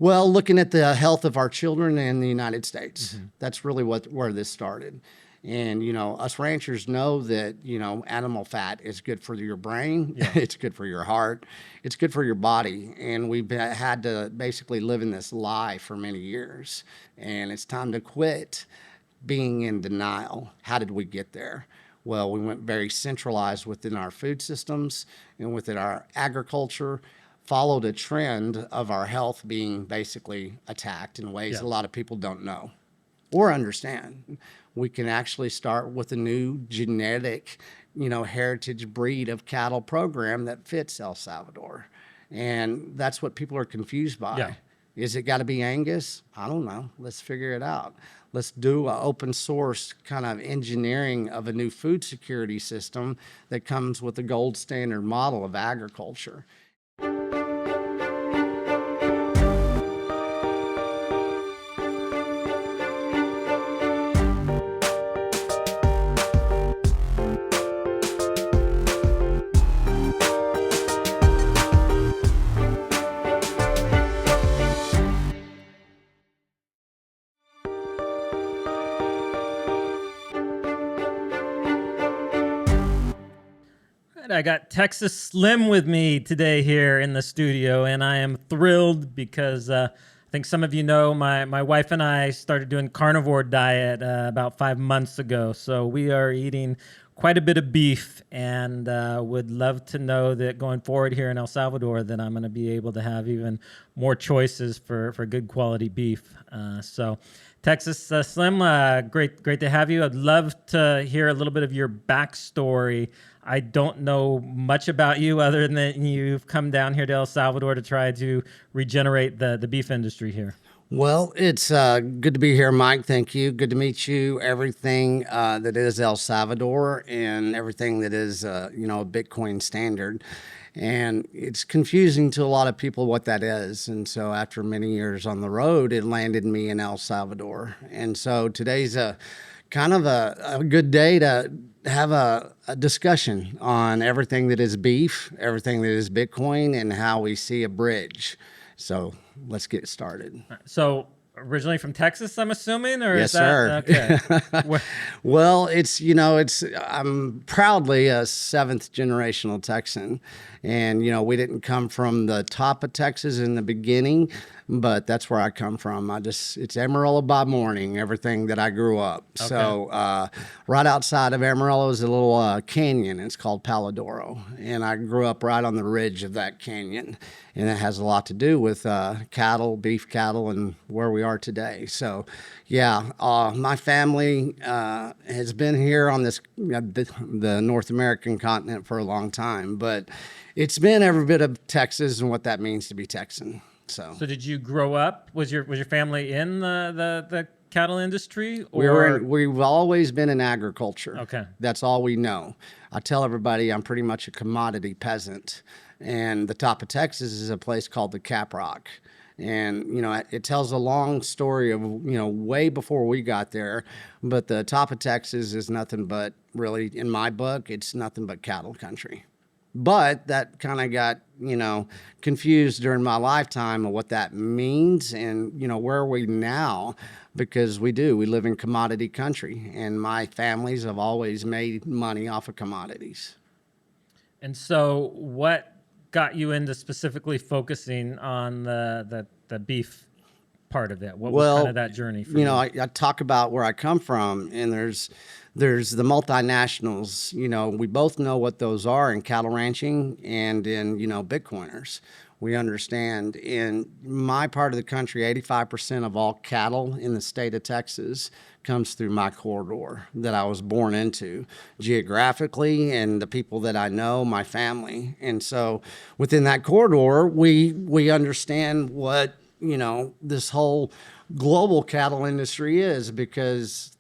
Well, looking at the health of our children in the United States, that's really where this started. And, us ranchers know that, animal fat is good for your brain. Yeah. It's good for your heart. It's good for your body. And we've had to basically live in this lie for many years. And it's time to quit being in denial. How did we get there? Well, we went very centralized within our food systems and within our agriculture, followed a trend of our health being basically attacked in ways Yeah. a lot of people don't know or understand. We can actually start with a new genetic, heritage breed of cattle program that fits El Salvador. And that's what people are confused by. Yeah. Is it got to be Angus? I don't know. Let's figure it out. Let's do an open source kind of engineering of a new food security system that comes with the gold standard model of agriculture. I got Texas Slim with me today here in the studio, and I am thrilled because I think some of you know my wife and I started doing carnivore diet about 5 months ago. So we are eating quite a bit of beef, and would love to know that going forward here in El Salvador that I'm going to be able to have even more choices for good quality beef. So Texas Slim, great to have you. I'd love to hear a little bit of your backstory. I don't know much about you other than that you've come down here to El Salvador to try to regenerate the beef industry here. Well, it's good to be here, Mike. Thank you. Good to meet you. Everything that is El Salvador and everything that is, a Bitcoin standard. And it's confusing to a lot of people what that is. And so after many years on the road, it landed me in El Salvador. And so today's a kind of a good day to have a discussion on everything that is beef, everything that is Bitcoin, and how we see a bridge. So let's get started. So originally from Texas, I'm assuming, or Yes, is that sir. okay? Well, I'm proudly a seventh generational Texan. And, we didn't come from the top of Texas in the beginning, but that's where I come from. It's Amarillo by morning, everything that I grew up. Okay. So right outside of Amarillo is a little canyon. It's called Paladoro. And I grew up right on the ridge of that canyon. And it has a lot to do with cattle, beef cattle, and where we are today. So, yeah, my family has been here on this the North American continent for a long time, but it's been every bit of Texas and what that means to be Texan. So did you grow up? Was your family in the cattle industry? Or? We've always been in agriculture. Okay. That's all we know. I tell everybody I'm pretty much a commodity peasant. And the top of Texas is a place called the Cap Rock. And, it tells a long story of, way before we got there. But the top of Texas is nothing but, really, in my book, it's nothing but cattle country. But that kind of got, confused during my lifetime of what that means and, where are we now? Because we live in commodity country. And my families have always made money off of commodities. And so what got you into specifically focusing on the beef part of it? What was kind of that journey for you? I talk about where I come from, and there's the multinationals. We both know what those are in cattle ranching and in, Bitcoiners. We understand in my part of the country, 85% of all cattle in the state of Texas comes through my corridor that I was born into geographically, and the people that I know, my family. And so within that corridor, we understand what, this whole global cattle industry is, because,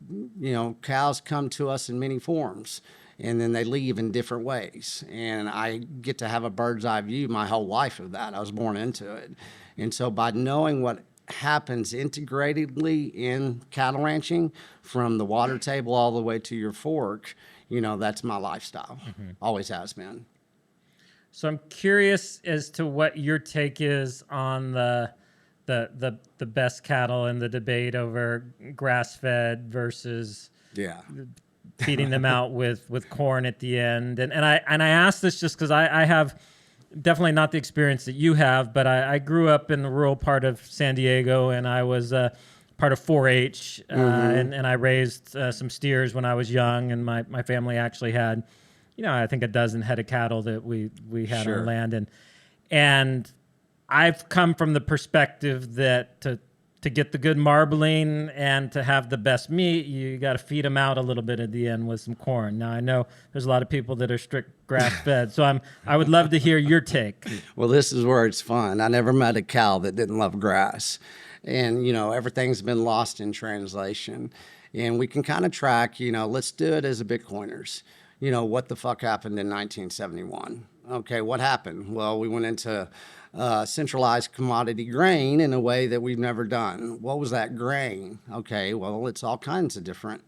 cows come to us in many forms. And then they leave in different ways. And I get to have a bird's eye view my whole life of that. I was born into it. And so by knowing what happens integratedly in cattle ranching, from the water table all the way to your fork, that's my lifestyle. Always has been. So I'm curious as to what your take is on the the best cattle in the debate over grass-fed versus Yeah. feeding them out with corn at the end. And I asked this just because I have definitely not the experience that you have, but I grew up in the rural part of San Diego, and I was part of 4-H, and I raised some steers when I was young, and my family actually had, I think a dozen head of cattle that we had Sure. on land, and I've come from the perspective that to get the good marbling and to have the best meat, you got to feed them out a little bit at the end with some corn. Now I know there's a lot of people that are strict grass fed, so I would love to hear your take. Well, this is where it's fun. I never met a cow that didn't love grass. And, everything's been lost in translation. And we can kind of track, let's do it as a Bitcoiners. What the fuck happened in 1971? Okay, what happened? Well, we went into centralized commodity grain in a way that we've never done. What was that grain? Okay, well, it's all kinds of different,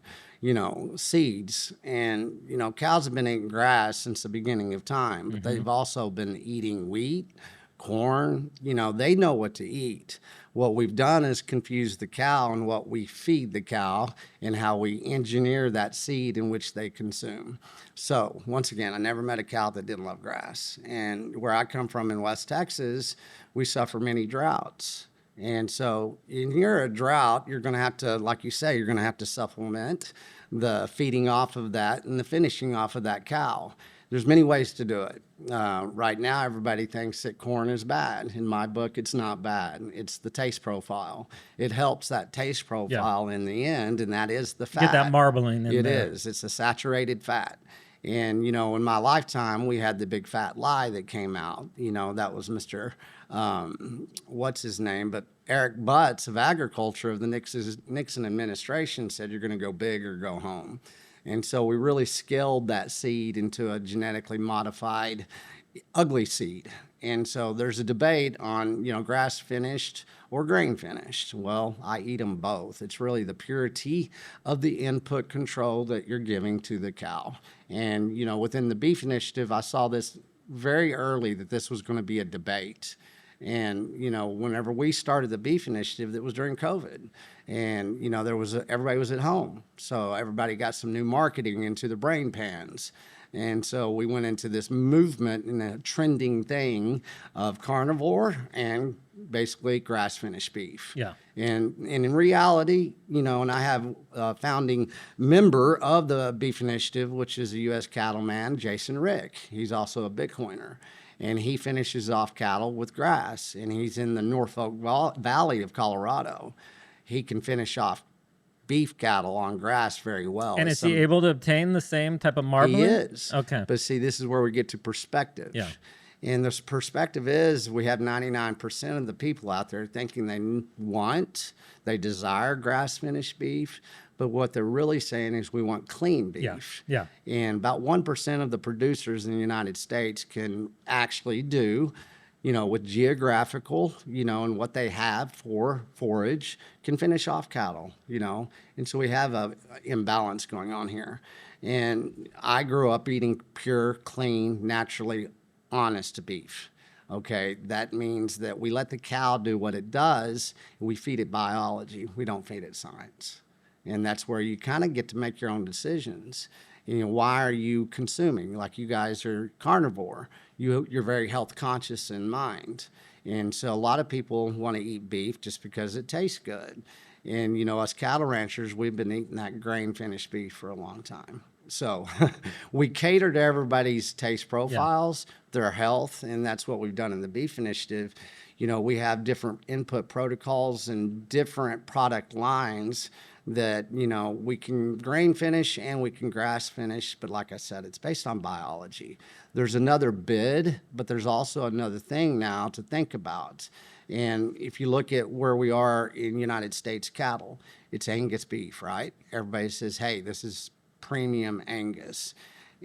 seeds. And, cows have been eating grass since the beginning of time, but they've also been eating wheat, corn, they know what to eat. What we've done is confuse the cow and what we feed the cow and how we engineer that seed in which they consume. So once again, I never met a cow that didn't love grass. And where I come from in West Texas, we suffer many droughts. And so in here, a drought, you're going to have to, like you say, you're going to have to supplement the feeding off of that and the finishing off of that cow. There's many ways to do it. Right now, everybody thinks that corn is bad. In my book, it's not bad. It's the taste profile. It helps that taste profile in the end, and that is the fat. Get that marbling in It there. is. It's a saturated fat. And, in my lifetime, we had the big fat lie that came out. That was Mr. What's his name? But Eric Butts of agriculture of the Nixon administration said, you're going to go big or go home. And so we really scaled that seed into a genetically modified ugly seed. And so there's a debate on, grass finished or grain finished. Well, I eat them both. It's really the purity of the input control that you're giving to the cow. And, within the beef initiative, I saw this very early that this was going to be a debate. And, whenever we started the beef initiative, that was during COVID. And, everybody was at home. So everybody got some new marketing into the brain pans. And so we went into this movement and a trending thing of carnivore and basically grass finished beef. Yeah. And in reality, and I have a founding member of the beef initiative, which is a U.S. cattleman, Jason Rick. He's also a Bitcoiner. And he finishes off cattle with grass, and he's in the Norfolk Valley of Colorado. He can finish off beef cattle on grass very well. And is he able to obtain the same type of marbling? He is. Okay. But see, this is where we get to perspective. Yeah. And this perspective is we have 99% of the people out there thinking they desire grass-finished beef. But what they're really saying is we want clean beef. Yeah. And about 1% of the producers in the United States can actually do, with geographical, and what they have for forage, can finish off cattle, And so we have a imbalance going on here. And I grew up eating pure, clean, naturally honest beef. Okay, that means that we let the cow do what it does, and we feed it biology. We don't feed it science. And that's where you kind of get to make your own decisions. Why are you consuming? Like you guys are carnivore. You're very health conscious in mind. And so a lot of people want to eat beef just because it tastes good. And, us cattle ranchers, we've been eating that grain finished beef for a long time. So we cater to everybody's taste profiles, their health, and that's what we've done in the beef initiative. We have different input protocols and different product lines that, we can grain finish and we can grass finish. But like I said, it's based on biology. There's another bid, but there's also another thing now to think about. And if you look at where we are in United States cattle, it's Angus beef, right? Everybody says, hey, this is premium Angus.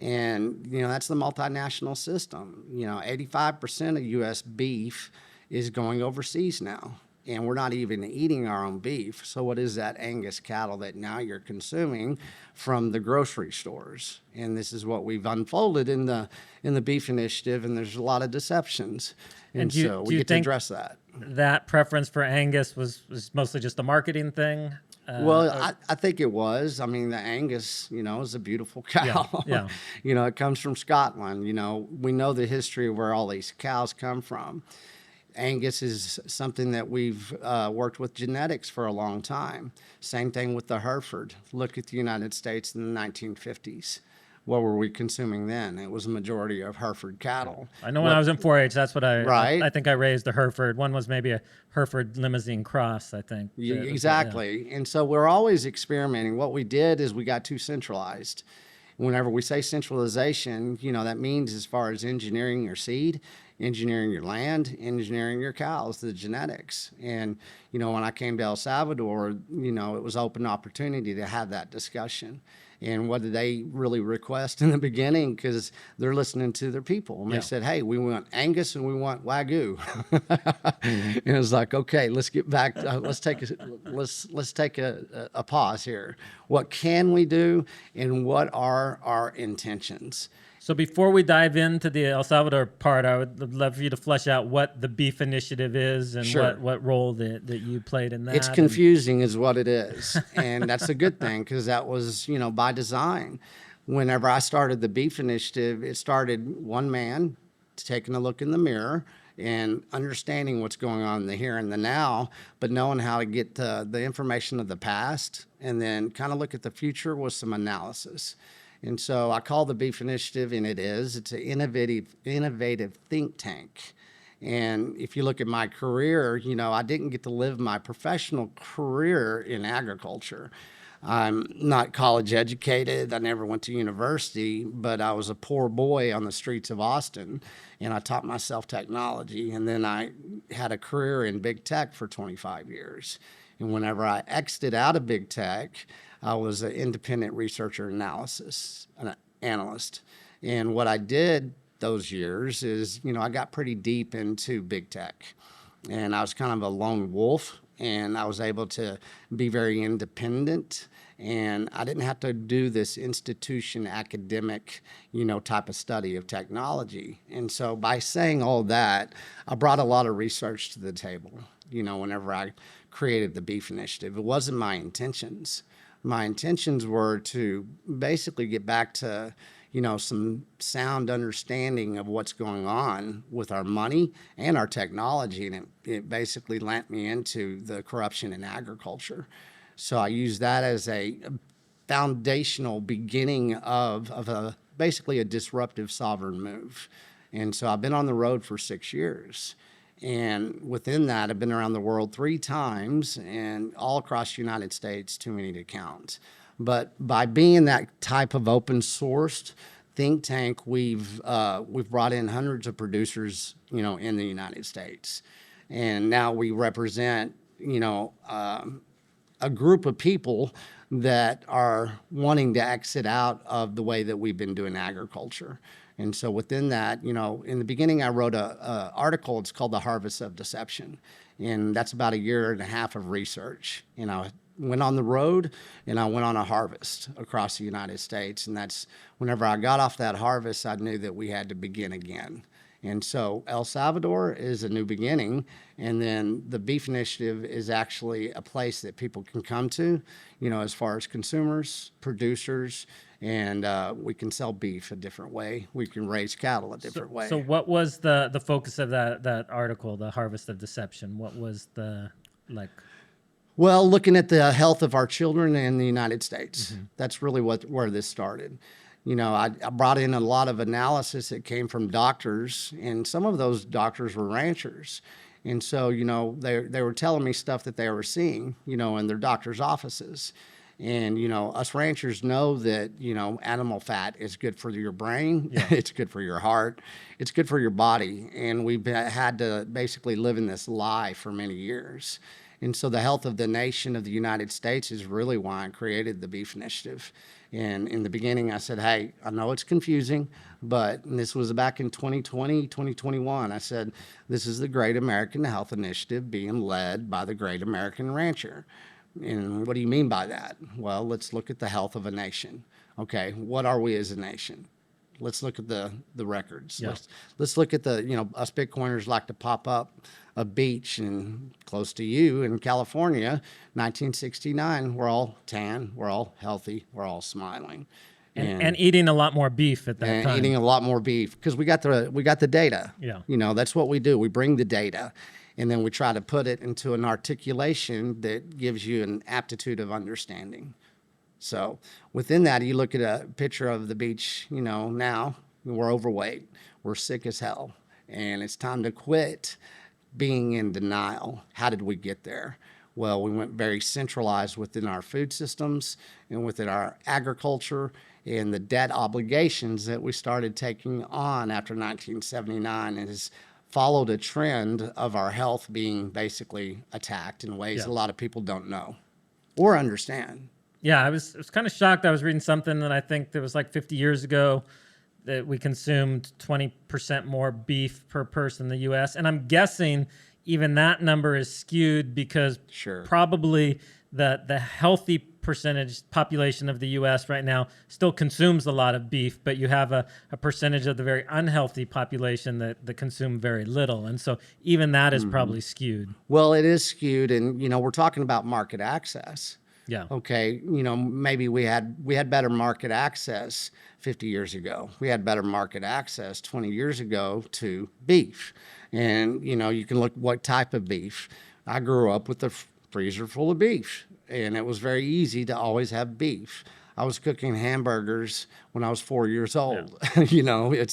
And, that's the multinational system. 85% of U.S. beef is going overseas now. And we're not even eating our own beef. So what is that Angus cattle that now you're consuming from the grocery stores? And this is what we've unfolded in the beef initiative, and there's a lot of deceptions. And so we get to address that. that preference for Angus was mostly just a marketing thing? Well, I think it was. I mean, the Angus, is a beautiful cow. yeah. It comes from Scotland. We know the history of where all these cows come from. Angus is something that we've worked with genetics for a long time. Same thing with the Hereford. Look at the United States in the 1950s. What were we consuming then? It was a majority of Hereford cattle. I know when I was in 4-H, that's what Right. I think I raised a Hereford. One was maybe a Hereford Limousine Cross, I think. Exactly. And so we're always experimenting. What we did is we got too centralized. Whenever we say centralization, that means as far as engineering your seed, engineering your land, engineering your cows, the genetics. And, when I came to El Salvador, it was open opportunity to have that discussion. And what did they really request in the beginning? Because they're listening to their people. And they said, hey, we want Angus and we want Wagyu. And it was like, okay, let's get back. Let's take a pause here. What can we do and what are our intentions? So before we dive into the El Salvador part, I would love for you to flesh out what the Beef Initiative is and Sure. what role that you played in that. It's confusing is what it is. And that's a good thing because that was, by design. Whenever I started the Beef Initiative, it started one man taking a look in the mirror and understanding what's going on in the here and the now, but knowing how to get the information of the past and then kind of look at the future with some analysis. And so I call the Beef Initiative, and it's an innovative think tank. And if you look at my career, I didn't get to live my professional career in agriculture. I'm not college educated. I never went to university, but I was a poor boy on the streets of Austin, and I taught myself technology. And then I had a career in big tech for 25 years. And whenever I exited out of big tech, I was an independent researcher an analyst. And what I did those years is, I got pretty deep into big tech. And I was kind of a lone wolf, and I was able to be very independent. And I didn't have to do this institution academic, type of study of technology. And so by saying all that, I brought a lot of research to the table, whenever I created the Beef Initiative. It wasn't my intentions. My intentions were to basically get back to, some sound understanding of what's going on with our money and our technology. And it basically lent me into the corruption in agriculture. So I use that as a foundational beginning of basically a disruptive sovereign move. And so I've been on the road for 6 years. And within that, I've been around the world 3 times and all across the United States, too many to count. But by being that type of open sourced think tank, we've brought in hundreds of producers, in the United States. And now we represent, a group of people that are wanting to exit out of the way that we've been doing agriculture. And so within that, in the beginning, I wrote a article. It's called The Harvest of Deception. And that's about 1.5 years of research. I went on the road and I went on a harvest across the United States. And that's whenever I got off that harvest, I knew that we had to begin again. And so El Salvador is a new beginning. And then the Beef Initiative is actually a place that people can come to, as far as consumers, producers, and we can sell beef a different way. We can raise cattle a different way. So what was the focus of that article, The Harvest of Deception? What was the, like? Well, looking at the health of our children in the United States. Mm-hmm. That's really where this started. I brought in a lot of analysis that came from doctors, and some of those doctors were ranchers. And so, they were telling me stuff that they were seeing, in their doctor's offices. And, us ranchers know that, animal fat is good for your brain. Yeah. It's good for your heart. It's good for your body. And we've had to basically live in this lie for many years. And so the health of the nation of the United States is really why I created the Beef Initiative. And in the beginning, I said, hey, I know it's confusing, but this was back in 2020, 2021. I said, this is the Great American Health Initiative being led by the Great American Rancher. And what do you mean by that? Well, let's look at the health of a nation. Okay, what are we as a nation? Let's look at the records. Yeah. Let's look at us Bitcoiners like to pop up a beach in close to you in California, 1969. We're all tan, we're all healthy, we're all smiling. And eating a lot more beef at that And time. eating a lot more beef because we got the data. Yeah. That's what we do. We bring the data, and then we try to put it into an articulation that gives you an aptitude of understanding. So within that, you look at a picture of the beach. Now we're overweight, we're sick as hell, and it's time to quit being in denial. How did we get there? Well, we went very centralized within our food systems and within our agriculture and the debt obligations that we started taking on after 1979 has followed a trend of our health being basically attacked in ways a lot of people don't know or understand. Yeah, I was kind of shocked. I was reading something that I think that was like 50 years ago that we consumed 20% more beef per person in the U.S. And I'm guessing even that number is skewed because probably the healthy percentage population of the U.S. right now still consumes a lot of beef, but you have a percentage of the very unhealthy population that consume very little. And so even that is probably skewed. Well, it is skewed. And, we're talking about market access. Yeah. Okay. Maybe we had better market access 50 years ago. We had better market access 20 years ago to beef. And, you can look what type of beef. I grew up with a freezer full of beef, and it was very easy to always have beef. I was cooking hamburgers when I was 4 years old. Yeah.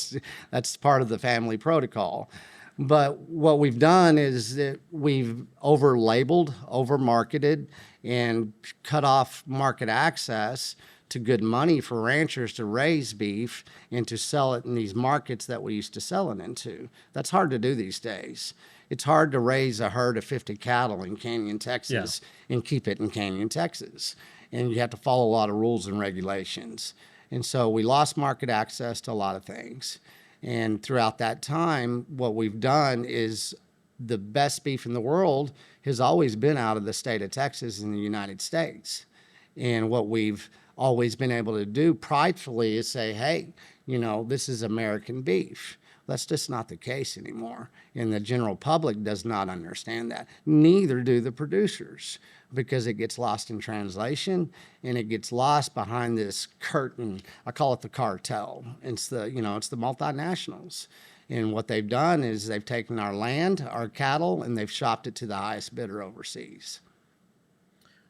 That's part of the family protocol. But what we've done is that we've over-labeled, over-marketed, and cut off market access to good money for ranchers to raise beef and to sell it in these markets that we used to sell it into. That's hard to do these days. It's hard to raise a herd of 50 cattle in Canyon, Texas, and keep it in Canyon, Texas. And you have to follow a lot of rules and regulations. And so we lost market access to a lot of things. And throughout that time, what we've done is the best beef in the world has always been out of the state of Texas in the United States. And what we've always been able to do pridefully is say, hey, this is American beef. That's just not the case anymore. And the general public does not understand that. Neither do the producers, because it gets lost in translation and it gets lost behind this curtain. I call it the cartel. It's the multinationals. And what they've done is they've taken our land, our cattle, and they've shopped it to the highest bidder overseas.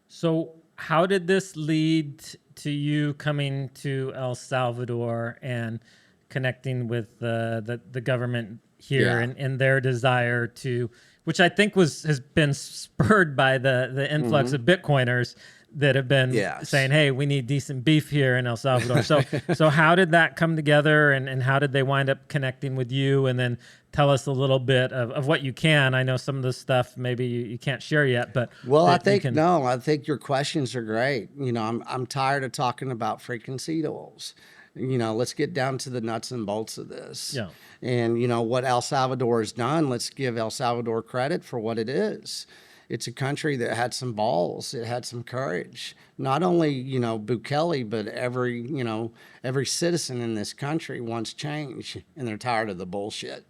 So how did this lead to you coming to El Salvador and connecting with the government here and their desire to, which I think has been spurred by the influx of Bitcoiners that have been saying, hey, we need decent beef here in El Salvador. So how did that come together, and how did they wind up connecting with you? And then tell us a little bit of what you can. I know some of the stuff maybe you can't share yet, but I think your questions are great. I'm tired of talking about freaking seed oils. Let's get down to the nuts and bolts of this. Yeah. And what El Salvador has done, let's give El Salvador credit for what it is. It's a country that had some balls. It had some courage. Not only, Bukele, but every citizen in this country wants change, and they're tired of the bullshit.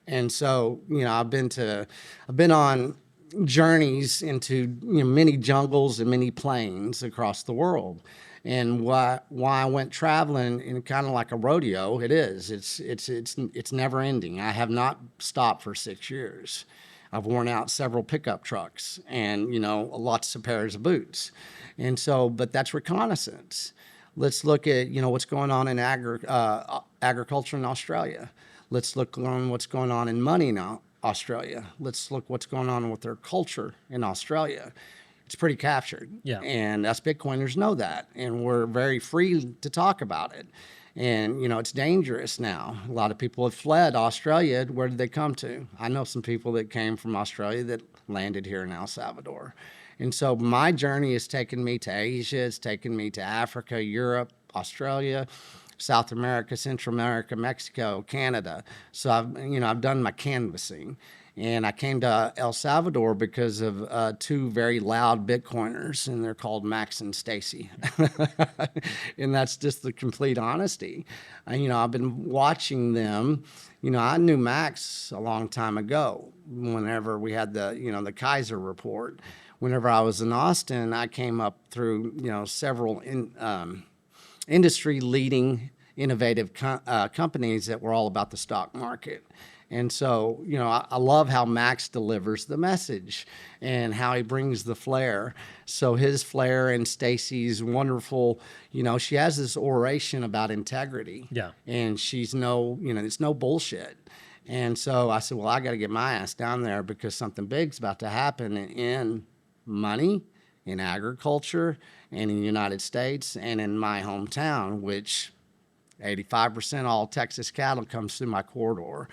And so, I've been on journeys into many jungles and many plains across the world. And why I went traveling in kind of like a rodeo, it's never ending. I have not stopped for 6 years. I've worn out several pickup trucks and, lots of pairs of boots. And so, but that's reconnaissance. Let's look at, what's going on in agriculture in Australia. Let's look on what's going on in money in Australia. Let's look what's going on with their culture in Australia. It's pretty captured. Yeah. And us Bitcoiners know that. And we're very free to talk about it. And, it's dangerous now. A lot of people have fled Australia. Where did they come to? I know some people that came from Australia that landed here in El Salvador. And so my journey has taken me to Asia. It's taken me to Africa, Europe, Australia, South America, Central America, Mexico, Canada. So I've done my canvassing. And I came to El Salvador because of two very loud Bitcoiners, and they're called Max and Stacy. And that's just the complete honesty. I've been watching them. I knew Max a long time ago whenever we had the Kaiser report. Whenever I was in Austin, I came up through, several industry leading innovative companies that were all about the stock market. And so, I love how Max delivers the message and how he brings the flair. So his flair and Stacy's wonderful, she has this oration about integrity. Yeah. And it's no bullshit. And so I said, well, I got to get my ass down there because something big's about to happen in money, in agriculture, and in the United States, and in my hometown, which 85% all Texas cattle comes through my corridor.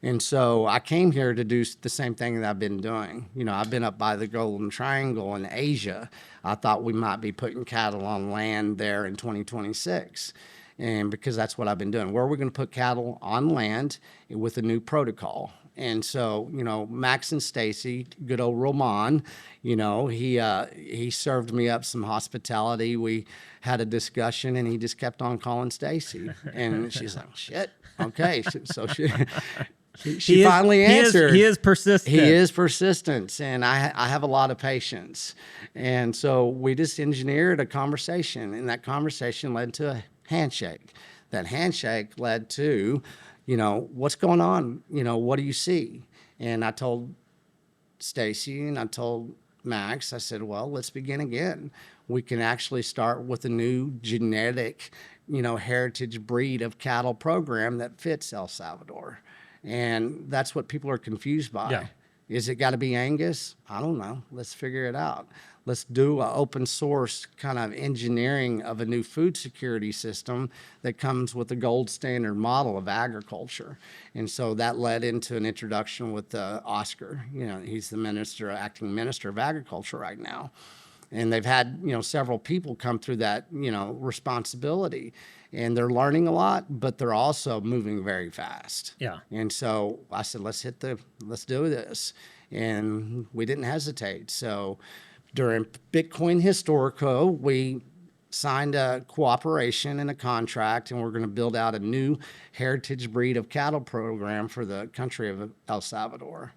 And so I came here to do the same thing that I've been doing. I've been up by the Golden Triangle in Asia. I thought we might be putting cattle on land there in 2026. And because that's what I've been doing. Where are we going to put cattle on land with a new protocol? And so, Max and Stacy, good old Roman, he served me up some hospitality. We had a discussion, and he just kept on calling Stacy. And she's like, shit, okay. So she finally answered. He is persistent. He is persistent, and I have a lot of patience. And so we just engineered a conversation, and that conversation led to a handshake. That handshake led to, what's going on? What do you see? And I told Stacy and I told Max, I said, well, let's begin again. We can actually start with a new genetic, heritage breed of cattle program that fits El Salvador. And that's what people are confused by. Yeah. Is it got to be Angus? I don't know. Let's figure it out. Let's do an open source kind of engineering of a new food security system that comes with the gold standard model of agriculture. And so that led into an introduction with Oscar. He's the acting minister of agriculture right now. And they've had, several people come through that, responsibility. And they're learning a lot, but they're also moving very fast. Yeah. And so I said, let's do this. And we didn't hesitate. So during Bitcoin Historico, we signed a cooperation and a contract, and we're going to build out a new heritage breed of cattle program for the country of El Salvador.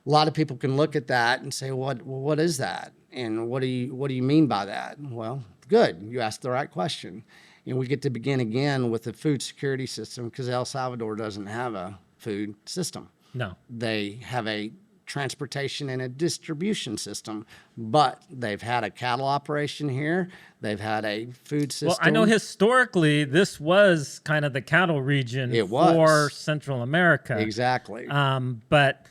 A lot of people can look at that and say, what is that? And what do you mean by that? Well, good. You asked the right question. And we get to begin again with the food security system because El Salvador doesn't have a food system. No. They have a transportation and a distribution system, but they've had a cattle operation here. They've had a food system. Well, I know historically this was kind of the cattle region for Central America. Exactly. But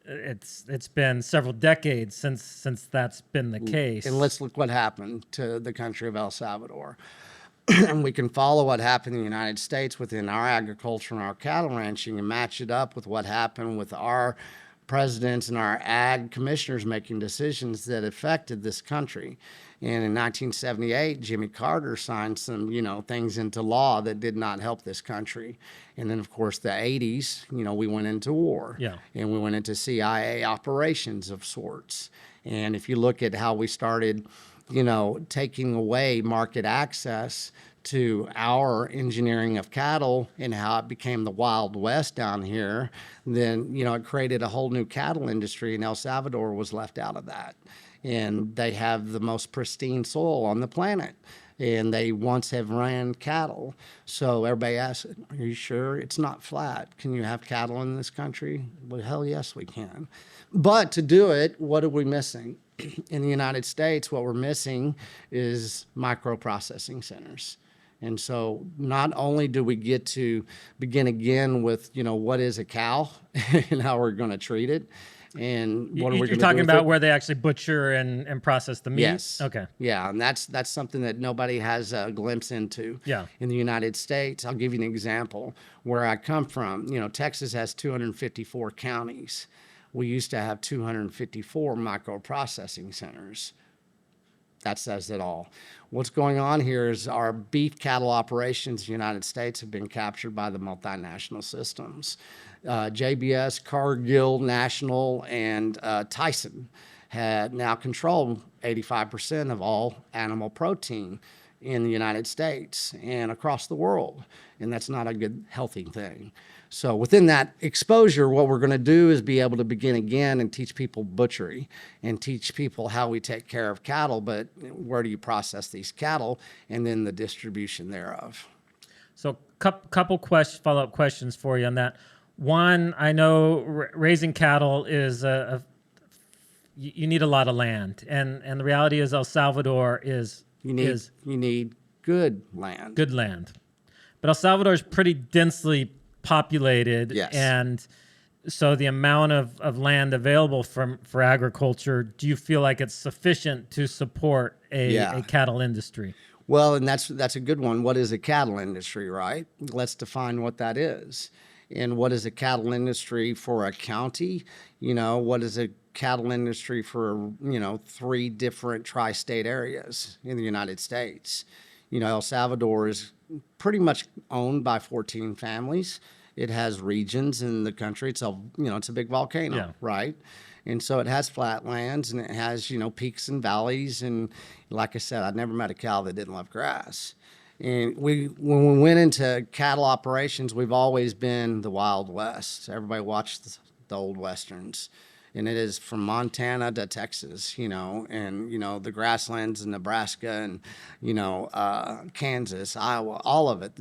it's been several decades since that's been the case. And let's look what happened to the country of El Salvador. And we can follow what happened in the United States within our agriculture and our cattle ranching and match it up with what happened with our presidents and our ag commissioners making decisions that affected this country. And in 1978, Jimmy Carter signed some, things into law that did not help this country. And then, of course, the 80s, we went into war. Yeah. And we went into CIA operations of sorts. And if you look at how we started, taking away market access to our engineering of cattle and how it became the Wild West down here, then, it created a whole new cattle industry, and El Salvador was left out of that. And they have the most pristine soil on the planet. And they once have ran cattle. So everybody asks, are you sure it's not flat? Can you have cattle in this country? Well, hell yes, we can. But to do it, what are we missing? In the United States, what we're missing is microprocessing centers. And so not only do we get to begin again with, what is a cow and how we're going to treat it, and what are we going to do? You're talking about where they actually butcher and process the meat? Yes. Okay. Yeah, and that's something that nobody has a glimpse into. Yeah. In the United States, I'll give you an example. Where I come from, Texas has 254 counties. We used to have 254 microprocessing centers. That says it all. What's going on here is our beef cattle operations in the United States have been captured by the multinational systems. JBS, Cargill, National, and Tyson had now control 85% of all animal protein in the United States and across the world. And that's not a good, healthy thing. So within that exposure, what we're going to do is be able to begin again and teach people butchery and teach people how we take care of cattle, but where do you process these cattle, and then the distribution thereof. So couple follow-up questions for you on that. One, I know raising cattle is you need a lot of land, and the reality is El Salvador is you need good land. Good land, but El Salvador is pretty densely populated, yes. And so the amount of land available for agriculture, do you feel like it's sufficient to support a cattle industry? Well, and that's a good one. What is a cattle industry, right? Let's define what that is. And what is a cattle industry for a county? What is a cattle industry for, 3 different tri-state areas in the United States? El Salvador is pretty much owned by 14 families. It has regions in the country. It's a big volcano, right? And so it has flatlands, and it has, peaks and valleys. And like I said, I've never met a cow that didn't love grass. And when we went into cattle operations, we've always been the Wild West. Everybody watched the old Westerns. And it is from Montana to Texas, and, the grasslands in Nebraska and, Kansas, Iowa, all of it,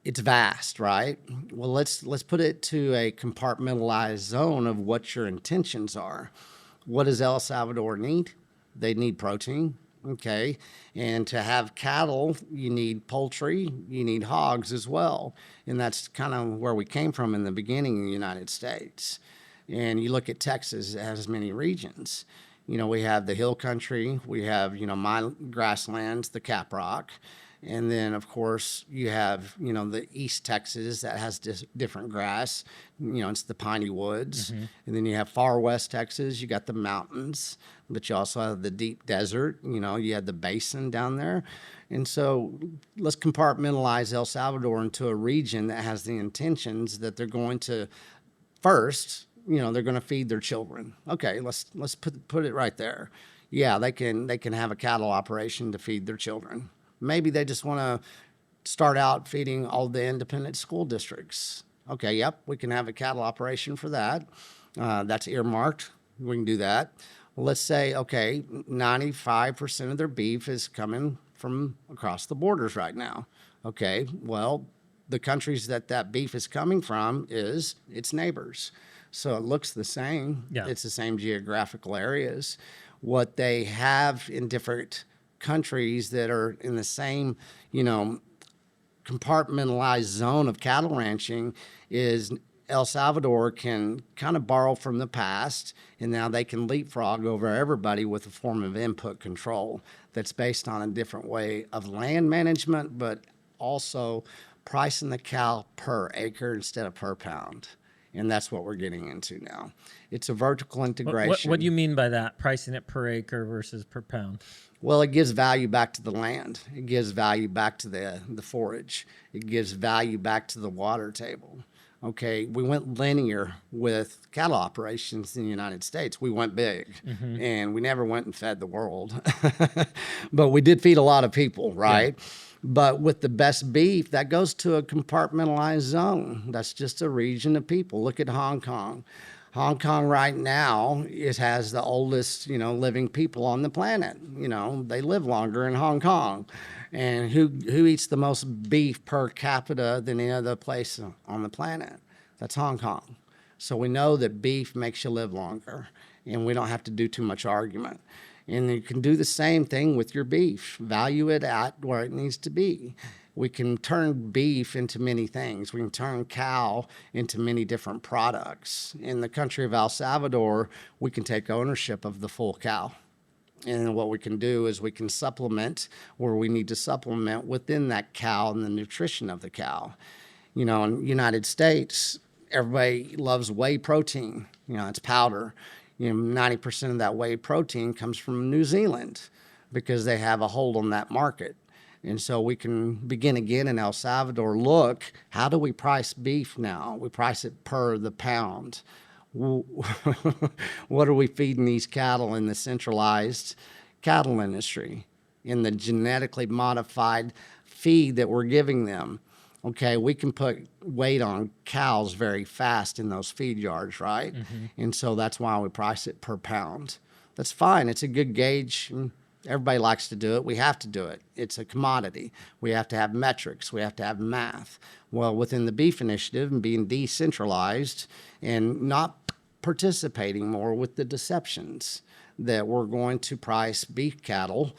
it's vast, right? Well, let's put it to a compartmentalized zone of what your intentions are. What does El Salvador need? They need protein, okay? And to have cattle, you need poultry, you need hogs as well. And that's kind of where we came from in the beginning in the United States. And you look at Texas, it has many regions. We have the hill country, we have, my grasslands, the caprock. And then, of course, you have, the East Texas that has different grass. It's the piney woods. Mm-hmm. And then you have far West Texas. You got the mountains, but you also have the deep desert. You have the basin down there. And so let's compartmentalize El Salvador into a region that has the intentions that they're going to first, they're going to feed their children. Okay, let's put it right there. Yeah, they can have a cattle operation to feed their children. Maybe they just want to start out feeding all the independent school districts. Okay, yep, we can have a cattle operation for that. That's earmarked. We can do that. Well, let's say, okay, 95% of their beef is coming from across the borders right now. Okay, well, the countries that beef is coming from is its neighbors. So it looks the same. Yeah. It's the same geographical areas. What they have in different countries that are in the same, compartmentalized zone of cattle ranching is El Salvador can kind of borrow from the past, and now they can leapfrog over everybody with a form of input control that's based on a different way of land management, but also pricing the cow per acre instead of per pound. And that's what we're getting into now. It's a vertical integration. What do you mean by that, pricing it per acre versus per pound? Well, it gives value back to the land. It gives value back to the forage. It gives value back to the water table. Okay, we went linear with cattle operations in the United States. We went big, mm-hmm. and we never went and fed the world. But we did feed a lot of people, right? Yeah. But with the best beef, that goes to a compartmentalized zone. That's just a region of people. Look at Hong Kong. Hong Kong right now has the oldest, living people on the planet. They live longer in Hong Kong. And who eats the most beef per capita than any other place on the planet? That's Hong Kong. So we know that beef makes you live longer, and we don't have to do too much argument. And you can do the same thing with your beef. Value it at where it needs to be. We can turn beef into many things. We can turn cow into many different products. In the country of El Salvador, we can take ownership of the full cow. And what we can do is we can supplement where we need to supplement within that cow and the nutrition of the cow. In the United States, everybody loves whey protein. It's powder. 90% of that whey protein comes from New Zealand because they have a hold on that market. And so we can begin again in El Salvador. Look, how do we price beef now? We price it per the pound. What are we feeding these cattle in the centralized cattle industry, in the genetically modified feed that we're giving them? Okay, we can put weight on cows very fast in those feed yards, right? And so that's why we price it per pound. That's fine. It's a good gauge. Everybody likes to do it. We have to do it. It's a commodity. We have to have metrics. We have to have math. Well, within the beef initiative and being decentralized and not participating more with the deceptions, that we're going to price beef cattle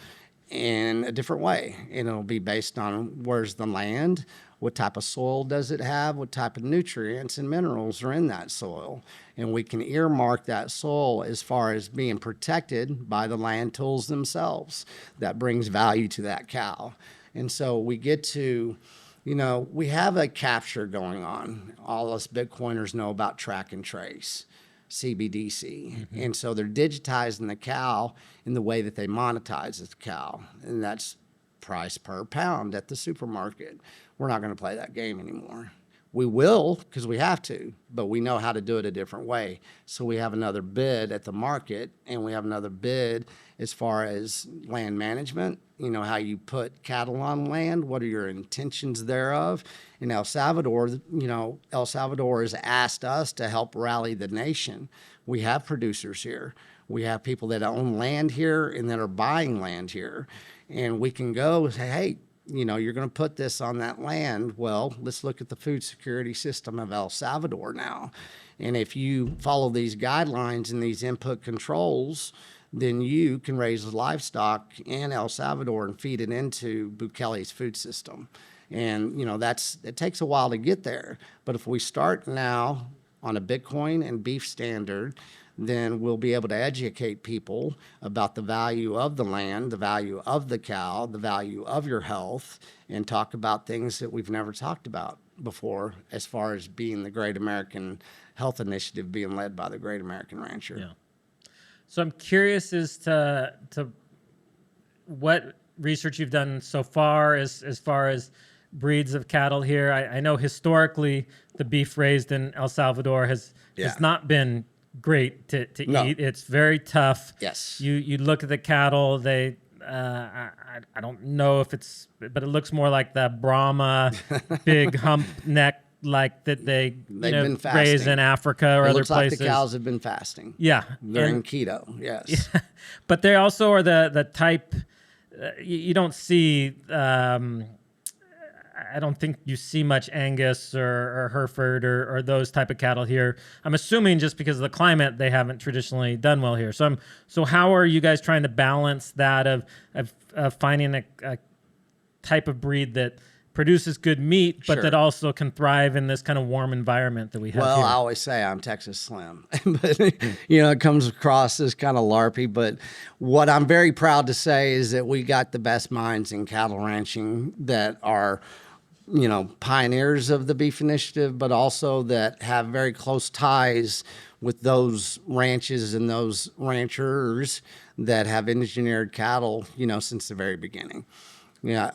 in a different way. And it'll be based on where's the land, what type of soil does it have, what type of nutrients and minerals are in that soil. And we can earmark that soil as far as being protected by the land tools themselves. That brings value to that cow. And so we get to, we have a capture going on. All us Bitcoiners know about track and trace, CBDC. And so they're digitizing the cow in the way that they monetize the cow. And that's price per pound at the supermarket. We're not going to play that game anymore. We will because we have to, but we know how to do it a different way. So we have another bid at the market, and we have another bid as far as land management, how you put cattle on land, what are your intentions thereof. In El Salvador, El Salvador has asked us to help rally the nation. We have producers here. We have people that own land here and that are buying land here. And we can go and say, hey, you're going to put this on that land. Well, let's look at the food security system of El Salvador now. And if you follow these guidelines and these input controls, then you can raise livestock in El Salvador and feed it into Bukele's food system. And, it takes a while to get there. But if we start now on a Bitcoin and beef standard, then we'll be able to educate people about the value of the land, the value of the cow, the value of your health, and talk about things that we've never talked about before as far as being the Great American Health Initiative being led by the Great American Rancher. Yeah. So I'm curious as to what research you've done so far as far as breeds of cattle here. I know historically the beef raised in El Salvador has not been great to eat. It's very tough. Yes. You look at the cattle, they I don't know if it's, but it looks more like the Brahma big hump neck like that they raise in Africa or other places. Like the cows have been fasting. Yeah. They're in keto. Yes. Yeah. But they also are the type you don't see I don't think you see much Angus or Hereford or those type of cattle here. I'm assuming just because of the climate, they haven't traditionally done well here. So how are you guys trying to balance that of finding a type of breed that produces good meat, but that also can thrive in this kind of warm environment that we have Well, here? I always say I'm Texas Slim, but it comes across as kind of larpy. But what I'm very proud to say is that we got the best minds in cattle ranching that are pioneers of the beef initiative, but also that have very close ties with those ranches and those ranchers that have engineered cattle, since the very beginning.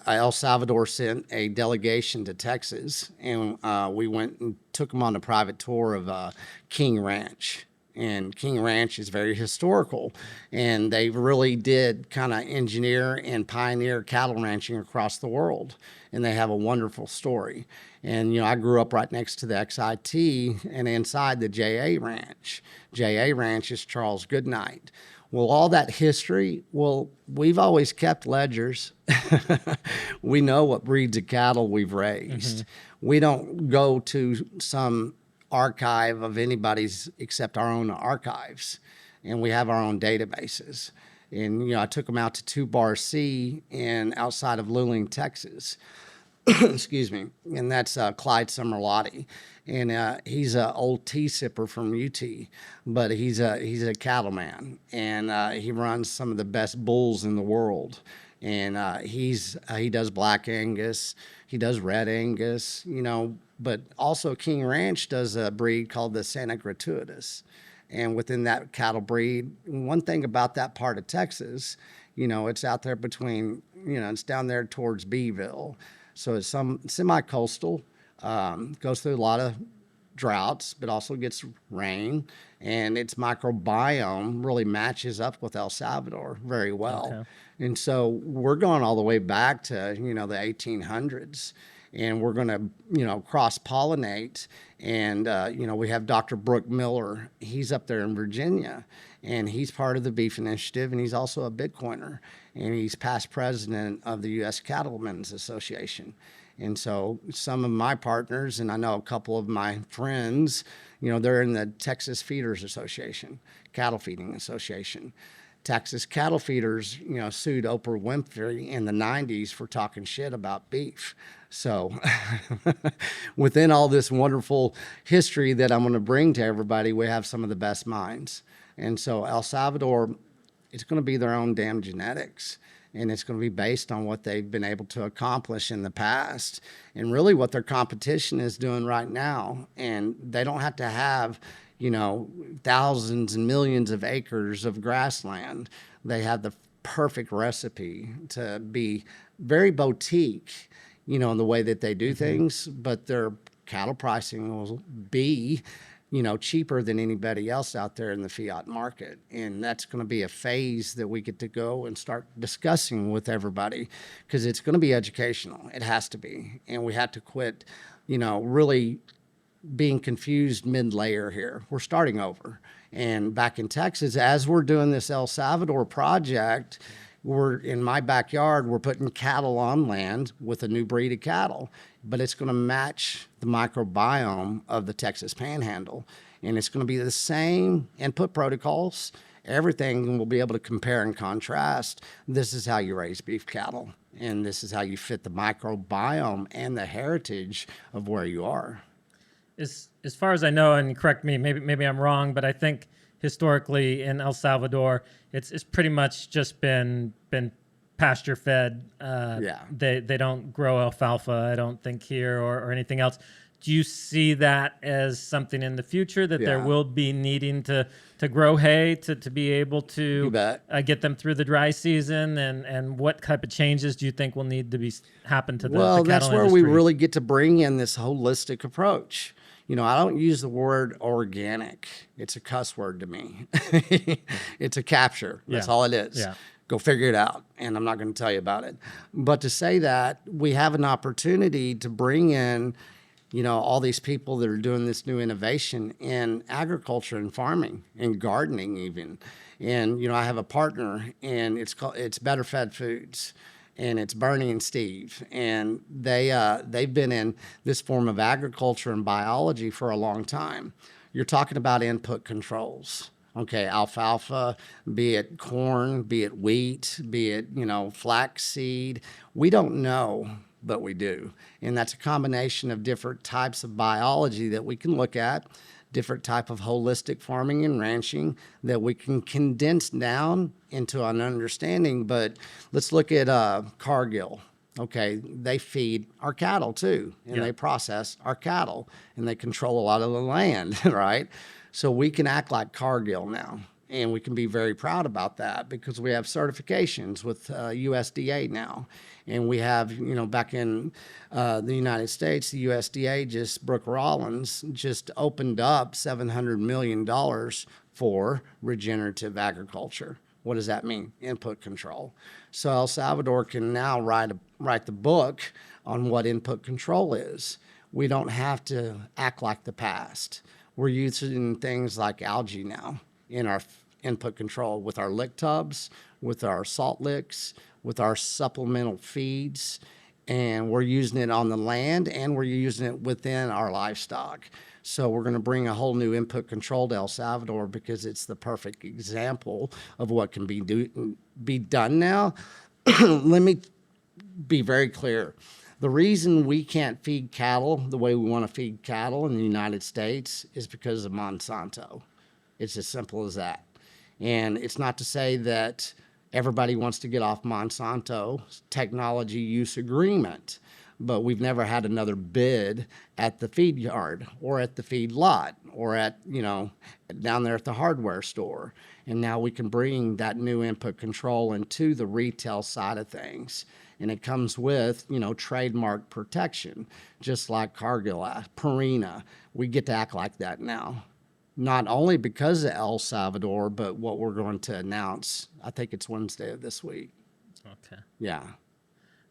El Salvador sent a delegation to Texas, and we went and took them on a private tour of King Ranch. And King Ranch is very historical, and they really did kind of engineer and pioneer cattle ranching across the world, and they have a wonderful story. And, I grew up right next to the XIT and inside the JA Ranch. JA Ranch is Charles Goodnight. Well, all that history, we've always kept ledgers. We know what breeds of cattle we've raised. We don't go to some archive of anybody's except our own archives, and we have our own databases. And I took them out to 2 Bar C in outside of Luling, Texas. Excuse me. And that's Clyde Summerlotti, and he's an old tea sipper from UT, but he's a cattleman, and he runs some of the best bulls in the world. And he does Black Angus, he does Red Angus, but also King Ranch does a breed called the Santa Gratuitous. And within that cattle breed, one thing about that part of Texas, it's out there between, it's down there towards Beeville. So it's some semi-coastal, goes through a lot of droughts, but also gets rain, and its microbiome really matches up with El Salvador very well. Okay. And so we're going all the way back to, the 1800s, and we're going to, cross pollinate. And, we have Dr. Brooke Miller. He's up there in Virginia, and he's part of the Beef Initiative, and he's also a Bitcoiner, and he's past president of the U.S. Cattlemen's Association. And so some of my partners, and I know a couple of my friends, they're in the Texas Feeders Association, Cattle Feeding Association. Texas cattle feeders, sued Oprah Winfrey in the 90s for talking shit about beef. So within all this wonderful history that I'm going to bring to everybody, we have some of the best minds. And so El Salvador, it's going to be their own damn genetics. And it's going to be based on what they've been able to accomplish in the past and really what their competition is doing right now. And they don't have to have, thousands and millions of acres of grassland. They have the perfect recipe to be very boutique, in the way that they do things, but their cattle pricing will be cheaper than anybody else out there in the fiat market. And that's going to be a phase that we get to go and start discussing with everybody, because it's going to be educational. It has to be. And we have to quit, really being confused mid-layer here. We're starting over. And back in Texas, as we're doing this El Salvador project, we're in my backyard, we're putting cattle on land with a new breed of cattle, but it's going to match the microbiome of the Texas Panhandle. And it's going to be the same input protocols. Everything will be able to compare and contrast. This is how you raise beef cattle, and this is how you fit the microbiome and the heritage of where you are. As far as I know, and correct me, maybe I'm wrong, but I think historically in El Salvador, it's pretty much just been pasture fed. They don't grow alfalfa, I don't think, here or anything else. Do you see that as something in the future that there will be needing to grow hay to be able to get them through the dry season? And what type of changes do you think will need to happen to the cattle that's where industry? we really get to bring in this holistic approach. I don't use the word organic. It's a cuss word to me. It's a capture. That's all it is. Yeah. Go figure it out. And I'm not going to tell you about it. But to say that, we have an opportunity to bring in, all these people that are doing this new innovation in agriculture and farming and gardening even. And, I have a partner, and it's Better Fed Foods. And it's Bernie and Steve, and they've been in this form of agriculture and biology for a long time. You're talking about input controls, okay? Alfalfa, be it corn, be it wheat, be it flaxseed. We don't know, but we do, and that's a combination of different types of biology that we can look at. Different type of holistic farming and ranching that we can condense down into an understanding. But let's look at Cargill. Okay, they feed our cattle too, and they process our cattle, and they control a lot of the land, right? So we can act like Cargill now, and we can be very proud about that because we have certifications with USDA now. And we have, back in the United States, the USDA Brooke Rollins just opened up $700 million for regenerative agriculture. What does that mean? Input control. So El Salvador can now write the book on what input control is. We don't have to act like the past. We're using things like algae now in our input control with our lick tubs, with our salt licks, with our supplemental feeds, and we're using it on the land and we're using it within our livestock. So we're going to bring a whole new input control to El Salvador because it's the perfect example of what can be done now. Let me be very clear. The reason we can't feed cattle the way we want to feed cattle in the United States is because of Monsanto. It's as simple as that. And it's not to say that everybody wants to get off Monsanto's technology use agreement, but we've never had another bid at the feed yard or at the feed lot or at, down there at the hardware store. And now we can bring that new input control into the retail side of things. And it comes with, trademark protection, just like Cargill, Purina. We get to act like that now. Not only because of El Salvador, but what we're going to announce. I think it's Wednesday of this week. Okay. Yeah.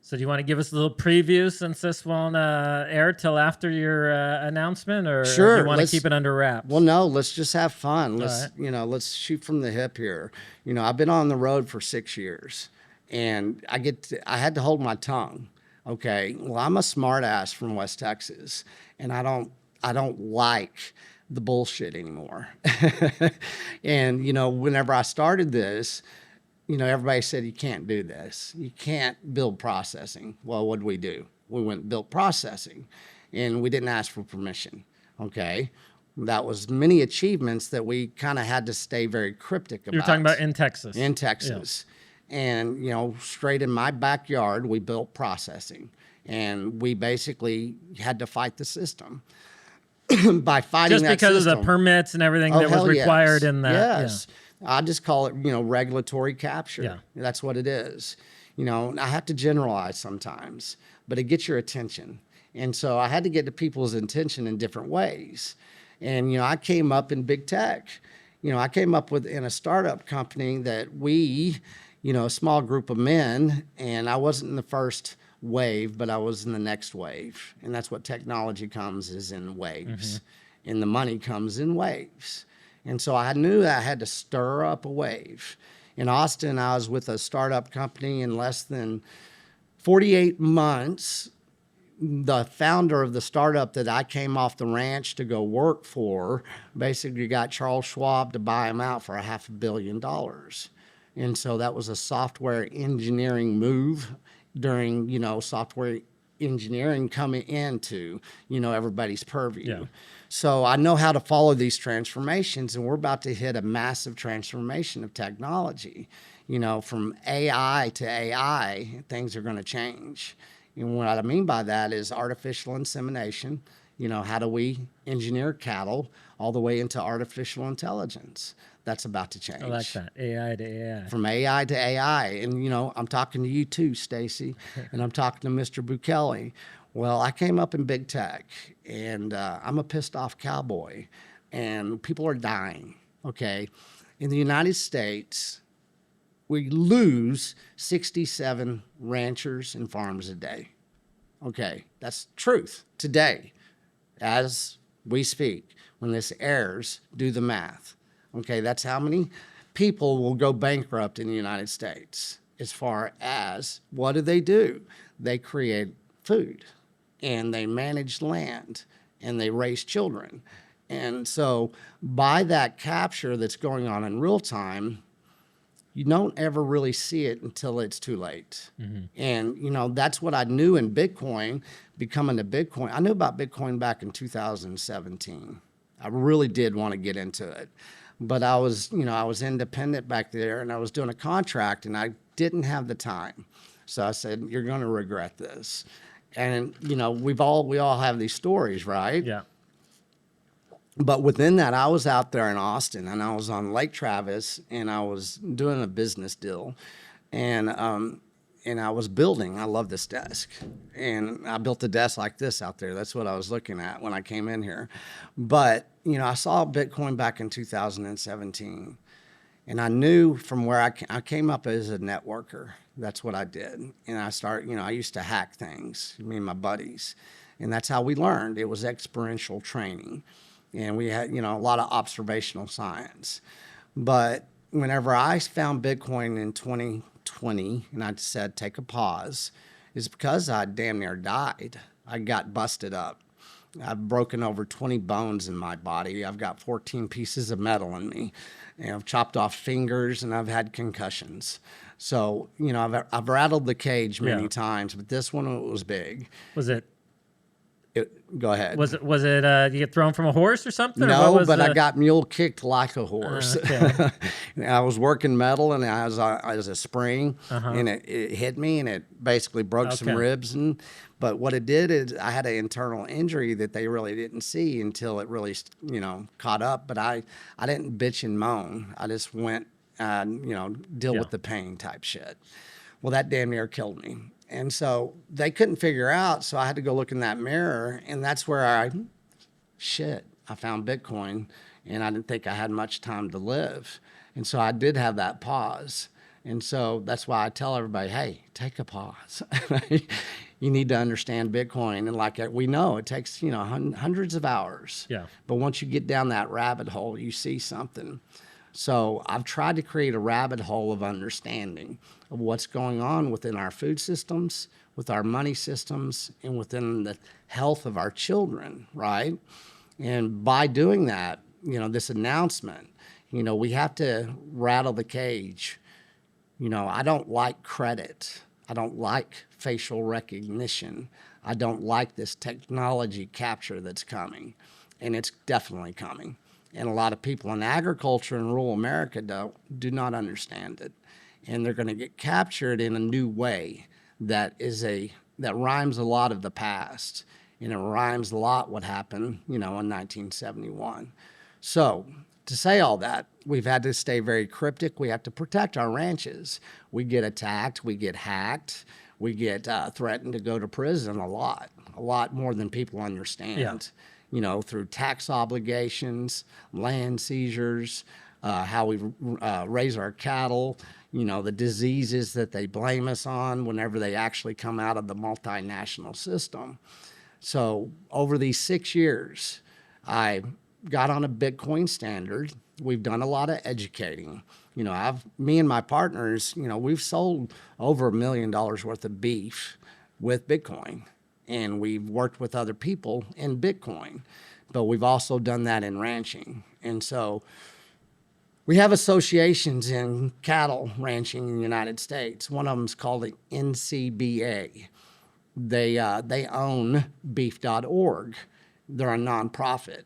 So do you want to give us a little preview since this won't air till after your announcement, or Sure. do you want to keep it under wraps? Well, no, let's just have fun. Right. Let's shoot from the hip here. I've been on the road for 6 years, and I had to hold my tongue. Okay. Well, I'm a smart ass from West Texas, and I don't like the bullshit anymore. And, whenever I started this, everybody said, you can't do this. You can't build processing. Well, what did we do? We went and built processing, and we didn't ask for permission. Okay. That was many achievements that we kind of had to stay very cryptic about. You're talking about in Texas. In Texas. Yeah. And, straight in my backyard, we built processing, and we basically had to fight the system. By fighting just that because system. of the permits and everything that was required in that. Yes. Yeah. I just call it, regulatory capture. Yeah. That's what it is. I have to generalize sometimes, but it gets your attention. And so I had to get to people's attention in different ways. And, I came up in big tech. I came up in a startup company that we, a small group of men, and I wasn't in the first wave, but I was in the next wave. And that's what technology comes is in waves. Mm-hmm. And the money comes in waves. And so I knew that I had to stir up a wave. In Austin, I was with a startup company. In less than 48 months, the founder of the startup that I came off the ranch to go work for basically got Charles Schwab to buy him out for $500 million. And so that was a software engineering move during, software engineering coming into, everybody's purview. Yeah. So I know how to follow these transformations, and we're about to hit a massive transformation of technology. From AI to AI, things are going to change. And what I mean by that is artificial insemination. How do we engineer cattle all the way into artificial intelligence? That's about to change. I like that. AI to AI. From AI to AI. And, I'm talking to you too, Stacy, and I'm talking to Mr. Bukele. Well, I came up in big tech, and I'm a pissed off cowboy, and people are dying, okay? In the United States, we lose 67 ranchers and farms a day. Okay, that's truth today as we speak. When this airs, do the math. Okay, that's how many people will go bankrupt in the United States. As far as what do? They create food, and they manage land, and they raise children. And so by that capture that's going on in real time, you don't ever really see it until it's too late. Mm-hmm. And, that's what I knew in Bitcoin, becoming a Bitcoin. I knew about Bitcoin back in 2017. I really did want to get into it. But I was independent back there, and I was doing a contract, and I didn't have the time. So I said, you're going to regret this. And, we all have these stories, right? Yeah. But within that, I was out there in Austin, and I was on Lake Travis, and I was doing a business deal, and I was building. I love this desk, and I built a desk like this out there. That's what I was looking at when I came in here. But I saw Bitcoin back in 2017, and I knew from where I came up as a networker. That's what I did, and I used to hack things, me and my buddies, and that's how we learned. It was experiential training. And we had, a lot of observational science. But whenever I found Bitcoin in 2020, and I said, take a pause, is because I damn near died. I got busted up. I've broken over 20 bones in my body. I've got 14 pieces of metal in me. And I've chopped off fingers, and I've had concussions. So, I've rattled the cage many times, but this one was big. Was it Go ahead. Was it you get thrown from a horse or something? Or what No, was but I the- got mule kicked like a horse. Okay. I was working metal, and I was a spring, and it hit me, and it basically broke some Okay. ribs. And but what it did is I had an internal injury that they really didn't see until it really caught up. But I didn't bitch and moan. I just went deal Yeah. with the pain type shit. Well, that damn near killed me. And so they couldn't figure out, so I had to go look in that mirror, and that's where I found Bitcoin, and I didn't think I had much time to live. And so I did have that pause. And so that's why I tell everybody, hey, take a pause. You need to understand Bitcoin. And like we know, it takes, hundreds of hours. Yeah. But once you get down that rabbit hole, you see something. So I've tried to create a rabbit hole of understanding of what's going on within our food systems, with our money systems, and within the health of our children, right? And by doing that, this announcement, we have to rattle the cage. I don't like credit. I don't like facial recognition. I don't like this technology capture that's coming, and it's definitely coming. And a lot of people in agriculture in rural America do not understand it. And they're going to get captured in a new way that rhymes a lot of the past. And it rhymes a lot what happened, in 1971. So to say all that, we've had to stay very cryptic. We have to protect our ranches. We get attacked, we get hacked, we get threatened to go to prison a lot more than people understand. Through tax obligations, land seizures, how we raise our cattle, the diseases that they blame us on whenever they actually come out of the multinational system. So over these 6 years, I got on a Bitcoin standard. We've done a lot of educating. Me and my partners, we've sold over $1 million worth of beef with Bitcoin. And we've worked with other people in Bitcoin, but we've also done that in ranching. And so we have associations in cattle ranching in the United States. One of them is called the NCBA. They own beef.org. They're a nonprofit,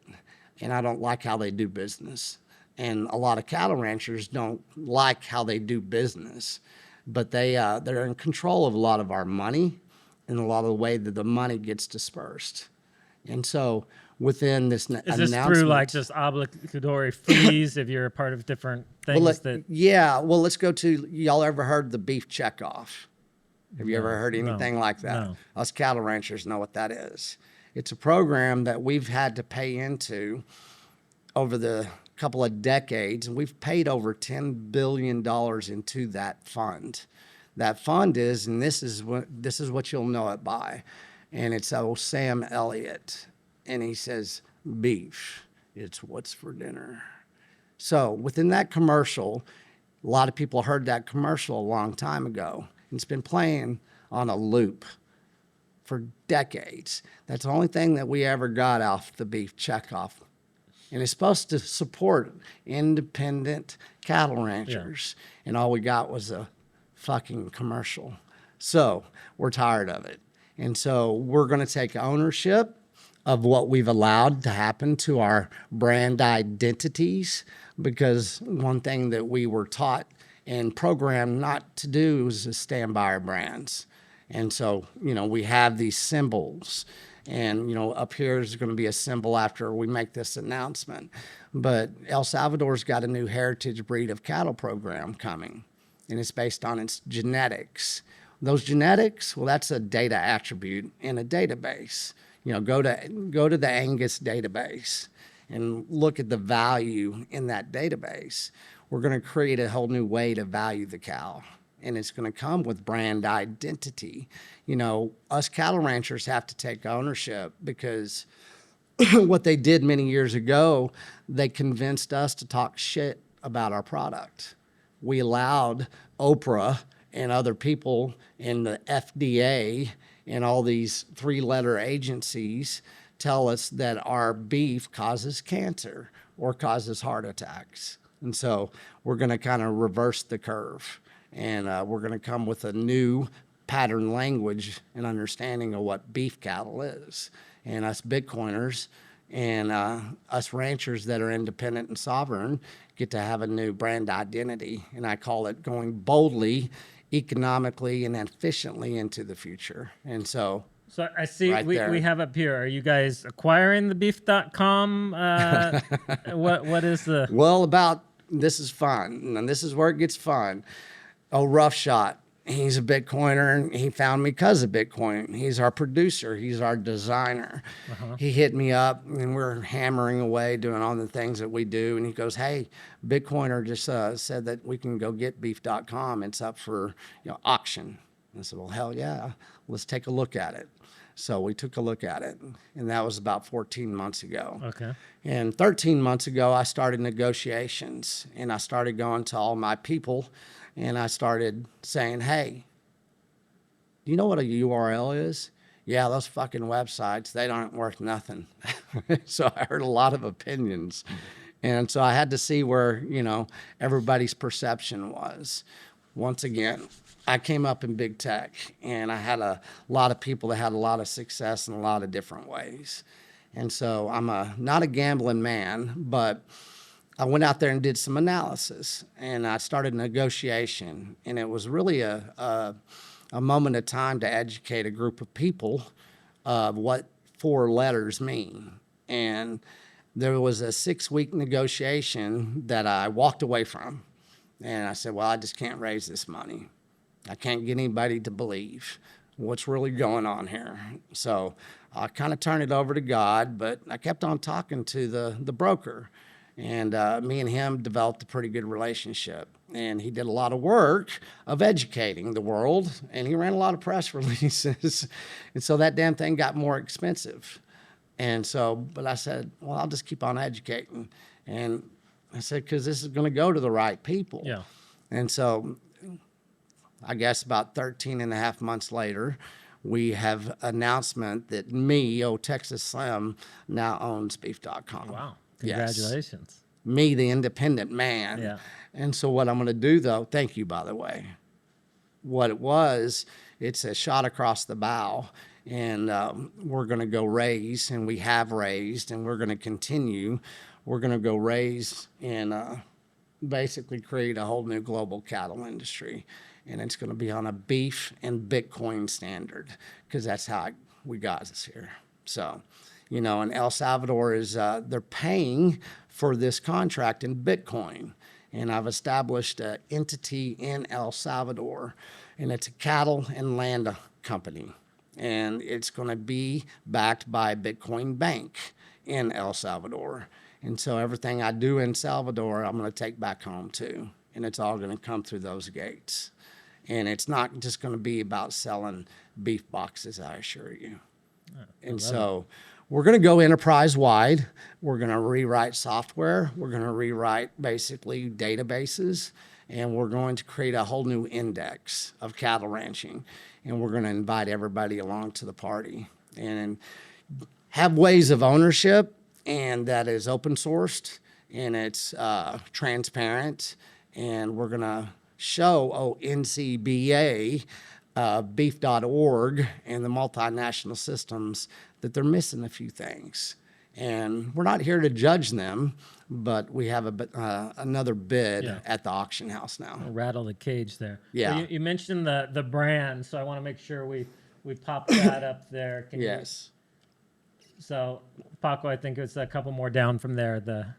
and I don't like how they do business. And a lot of cattle ranchers don't like how they do business, but they're in control of a lot of our money and a lot of the way that the money gets dispersed. And so within this Is this through like just obligatory fees if you're a part of different things let's go to, y'all ever heard the beef checkoff? Have you ever heard anything like that? No. Us cattle ranchers know what that is. It's a program that we've had to pay into over the couple of decades, and we've paid over $10 billion into that fund. That fund is, and this is what you'll know it by, and it's old Sam Elliott, and he says, beef, it's what's for dinner. So within that commercial, a lot of people heard that commercial a long time ago. It's been playing on a loop for decades. That's the only thing that we ever got off the beef checkoff. And it's supposed to support independent cattle ranchers. Yeah. And all we got was a fucking commercial. So we're tired of it. And so we're going to take ownership of what we've allowed to happen to our brand identities, because one thing that we were taught and programmed not to do is to stand by our brands. And so, we have these symbols, and, up here is going to be a symbol after we make this announcement. But El Salvador's got a new heritage breed of cattle program coming, and it's based on its genetics. Those genetics, well, that's a data attribute in a database. Go to the Angus database and look at the value in that database. We're going to create a whole new way to value the cow, and it's going to come with brand identity. Us cattle ranchers have to take ownership, because what they did many years ago, they convinced us to talk shit about our product. We allowed Oprah and other people in the FDA and all these three-letter agencies tell us that our beef causes cancer or causes heart attacks. And so we're going to kind of reverse the curve, and we're going to come with a new pattern language and understanding of what beef cattle is. And us Bitcoiners and us ranchers that are independent and sovereign get to have a new brand identity. And I call it going boldly, economically, and efficiently into the future. And so I see right there. we have up here. Are you guys acquiring the beef.com? What is the... Well, this is fun, and this is where it gets fun. Oh, Rough Shot. He's a Bitcoiner, and he found me because of Bitcoin. He's our producer. He's our designer. He hit me up, and we're hammering away doing all the things that we do. And he goes, hey, Bitcoiner just said that we can go get beef.com. It's up for auction. And I said, well, hell yeah. Let's take a look at it. So we took a look at it, and that was about 14 months ago. Okay. And 13 months ago, I started negotiations, and I started going to all my people, and I started saying, hey, do you know what a URL is? Yeah, those fucking websites, they aren't worth nothing. So I heard a lot of opinions. And so I had to see where, everybody's perception was. Once again, I came up in big tech, and I had a lot of people that had a lot of success in a lot of different ways. And so I'm not a gambling man, but I went out there and did some analysis, and I started negotiation. And it was really a moment of time to educate a group of people of what 4 letters mean. And there was a 6-week negotiation that I walked away from. And I said, well, I just can't raise this money. I can't get anybody to believe what's really going on here. So I kind of turned it over to God, but I kept on talking to the broker. And me and him developed a pretty good relationship. And he did a lot of work of educating the world, and he ran a lot of press releases. And so that damn thing got more expensive. And so, but I said, well, I'll just keep on educating. And I said, because this is going to go to the right people. Yeah. And so I guess about 13 and a half months later, we have announcement that Texas Slim, now owns beef.com. Wow. Congratulations. Yes. Me, the independent man. Yeah. And so what I'm going to do, though, thank you, by the way. What it was, it's a shot across the bow. And we're going to go raise, and we have raised, and we're going to continue. We're going to go raise and basically create a whole new global cattle industry. And it's going to be on a beef and Bitcoin standard, because that's how we got us here. So, and El Salvador is, they're paying for this contract in Bitcoin. And I've established an entity in El Salvador, and it's a cattle and land company. And it's going to be backed by a Bitcoin bank in El Salvador. And so everything I do in Salvador, I'm going to take back home too. And it's all going to come through those gates. And it's not just going to be about selling beef boxes, I assure you. And so we're going to go enterprise-wide. We're going to rewrite software. We're going to rewrite basically databases. And we're going to create a whole new index of cattle ranching. And we're going to invite everybody along to the party and have ways of ownership, and that is open sourced, and it's transparent. And we're going to show NCBA, beef.org, and the multinational systems that they're missing a few things. And we're not here to judge them, but we have another bid at the auction house now. I'll rattle the cage there. Yeah. So you mentioned the brand, so I want to make sure we pop that up there. Yes. So Paco, I think it's a couple more down from there.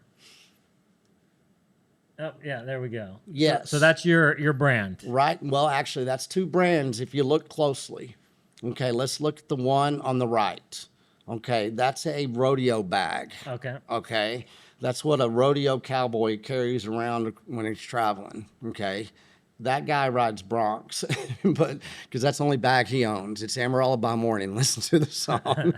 Oh, yeah, there we go. Yes. So that's your brand. Right. Well, actually, that's 2 brands if you look closely. Okay, let's look at the one on the right. Okay, that's a rodeo bag. Okay. Okay, that's what a rodeo cowboy carries around when he's traveling. Okay, that guy rides broncs, but because that's the only bag he owns. It's Amarillo by Morning. Listen to the song.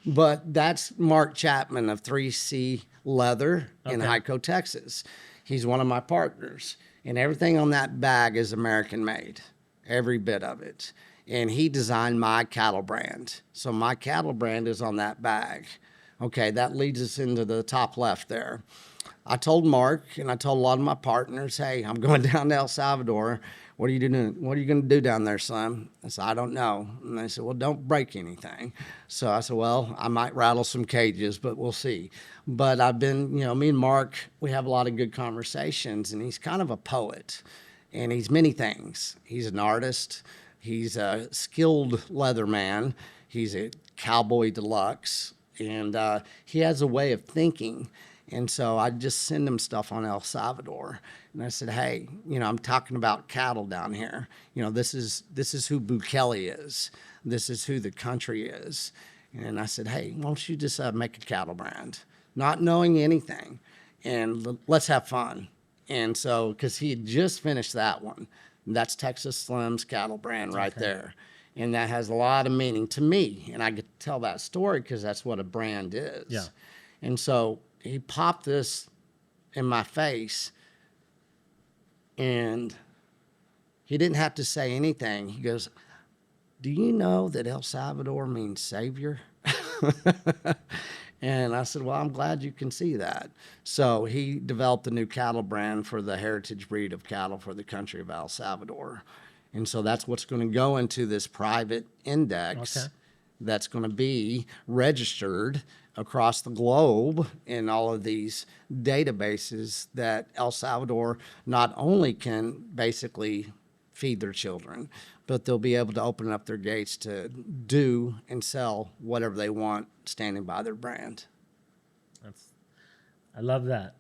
But that's Mark Chapman of 3C Leather in Hyco, Texas. He's one of my partners, and everything on that bag is American made, every bit of it. And he designed my cattle brand. So my cattle brand is on that bag. Okay, that leads us into the top left there. I told Mark, and I told a lot of my partners, hey, I'm going down to El Salvador. what are you doing? What are you going to do down there, Slim? I said, I don't know. And they said, well, don't break anything. So I said, well, I might rattle some cages, but we'll see. But I've been, me and Mark, we have a lot of good conversations, and he's kind of a poet, and he's many things. He's an artist. He's a skilled leatherman. He's a cowboy deluxe, and he has a way of thinking. And so I just send him stuff on El Salvador. And I said, hey, I'm talking about cattle down here. This is who Bukele is. This is who the country is. And I said, hey, why don't you just make a cattle brand? Not knowing anything. And let's have fun. And so, because he had just finished that one. That's Texas Slim's cattle brand right there. And that has a lot of meaning to me. And I get to tell that story because that's what a brand is. Yeah. And so he popped this in my face, and he didn't have to say anything. He goes, do you know that El Salvador means savior? And I said, well, I'm glad you can see that. So he developed a new cattle brand for the heritage breed of cattle for the country of El Salvador. And so that's what's going to go into this private index that's going to be registered across the globe in all of these databases that El Salvador not only can basically feed their children, but they'll be able to open up their gates to do and sell whatever they want standing by their brand. I love that.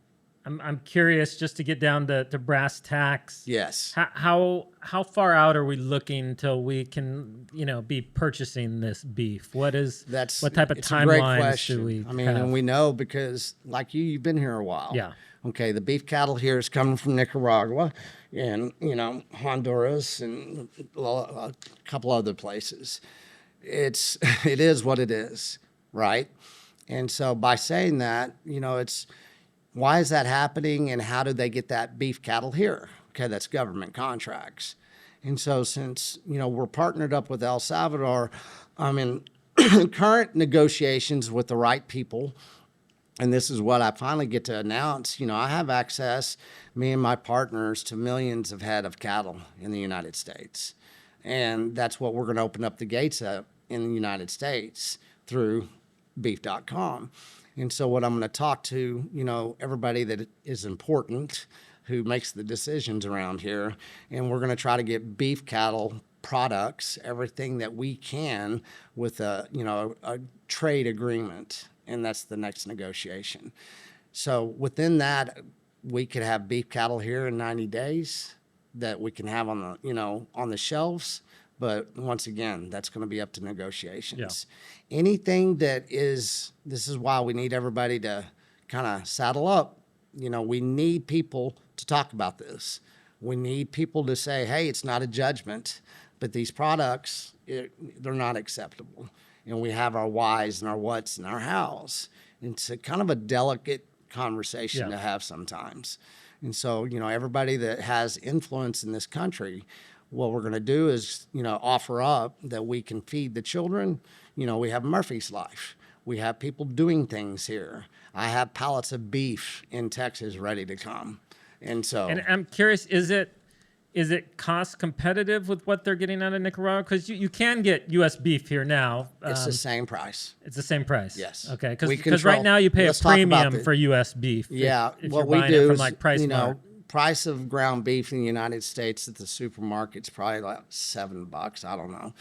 I'm curious, just to get down to brass tacks. Yes. How far out are we looking till we can be purchasing this beef? What type of timelines do we? I mean, have? and we know because like you've been here a while. Yeah. Okay, the beef cattle here is coming from Nicaragua and, Honduras and a couple other places. It is what it is, right? And so by saying that, it's why is that happening and how do they get that beef cattle here? Okay, that's government contracts. And so since, we're partnered up with El Salvador, I'm in current negotiations with the right people. And this is what I finally get to announce. I have access, me and my partners, to millions of head of cattle in the United States. And that's what we're going to open up the gates up in the United States through beef.com. And so what I'm going to talk to, everybody that is important who makes the decisions around here. And we're going to try to get beef cattle products, everything that we can with a trade agreement. And that's the next negotiation. So within that, we could have beef cattle here in 90 days that we can have on the shelves. But once again, that's going to be up to negotiations. Yeah. Anything this is why we need everybody to kind of saddle up. We need people to talk about this. We need people to say, hey, it's not a judgment, but these products, they're not acceptable. And we have our whys and our whats and our hows. It's a kind of a delicate conversation to have sometimes. And so, everybody that has influence in this country, what we're going to do is, offer up that we can feed the children. We have Murphy's Life. We have people doing things here. I have pallets of beef in Texas ready to come. And so. And I'm curious, is it cost competitive with what they're getting out of Nicaragua? Because you can get U.S. beef here now. It's the same price. It's the same price? Yes. Okay, because right now you pay a premium for U.S. beef. Yeah, if what you're we buying do it from is, like Price Mart. Price of ground beef in the United States at the supermarket's probably like $7. I don't know.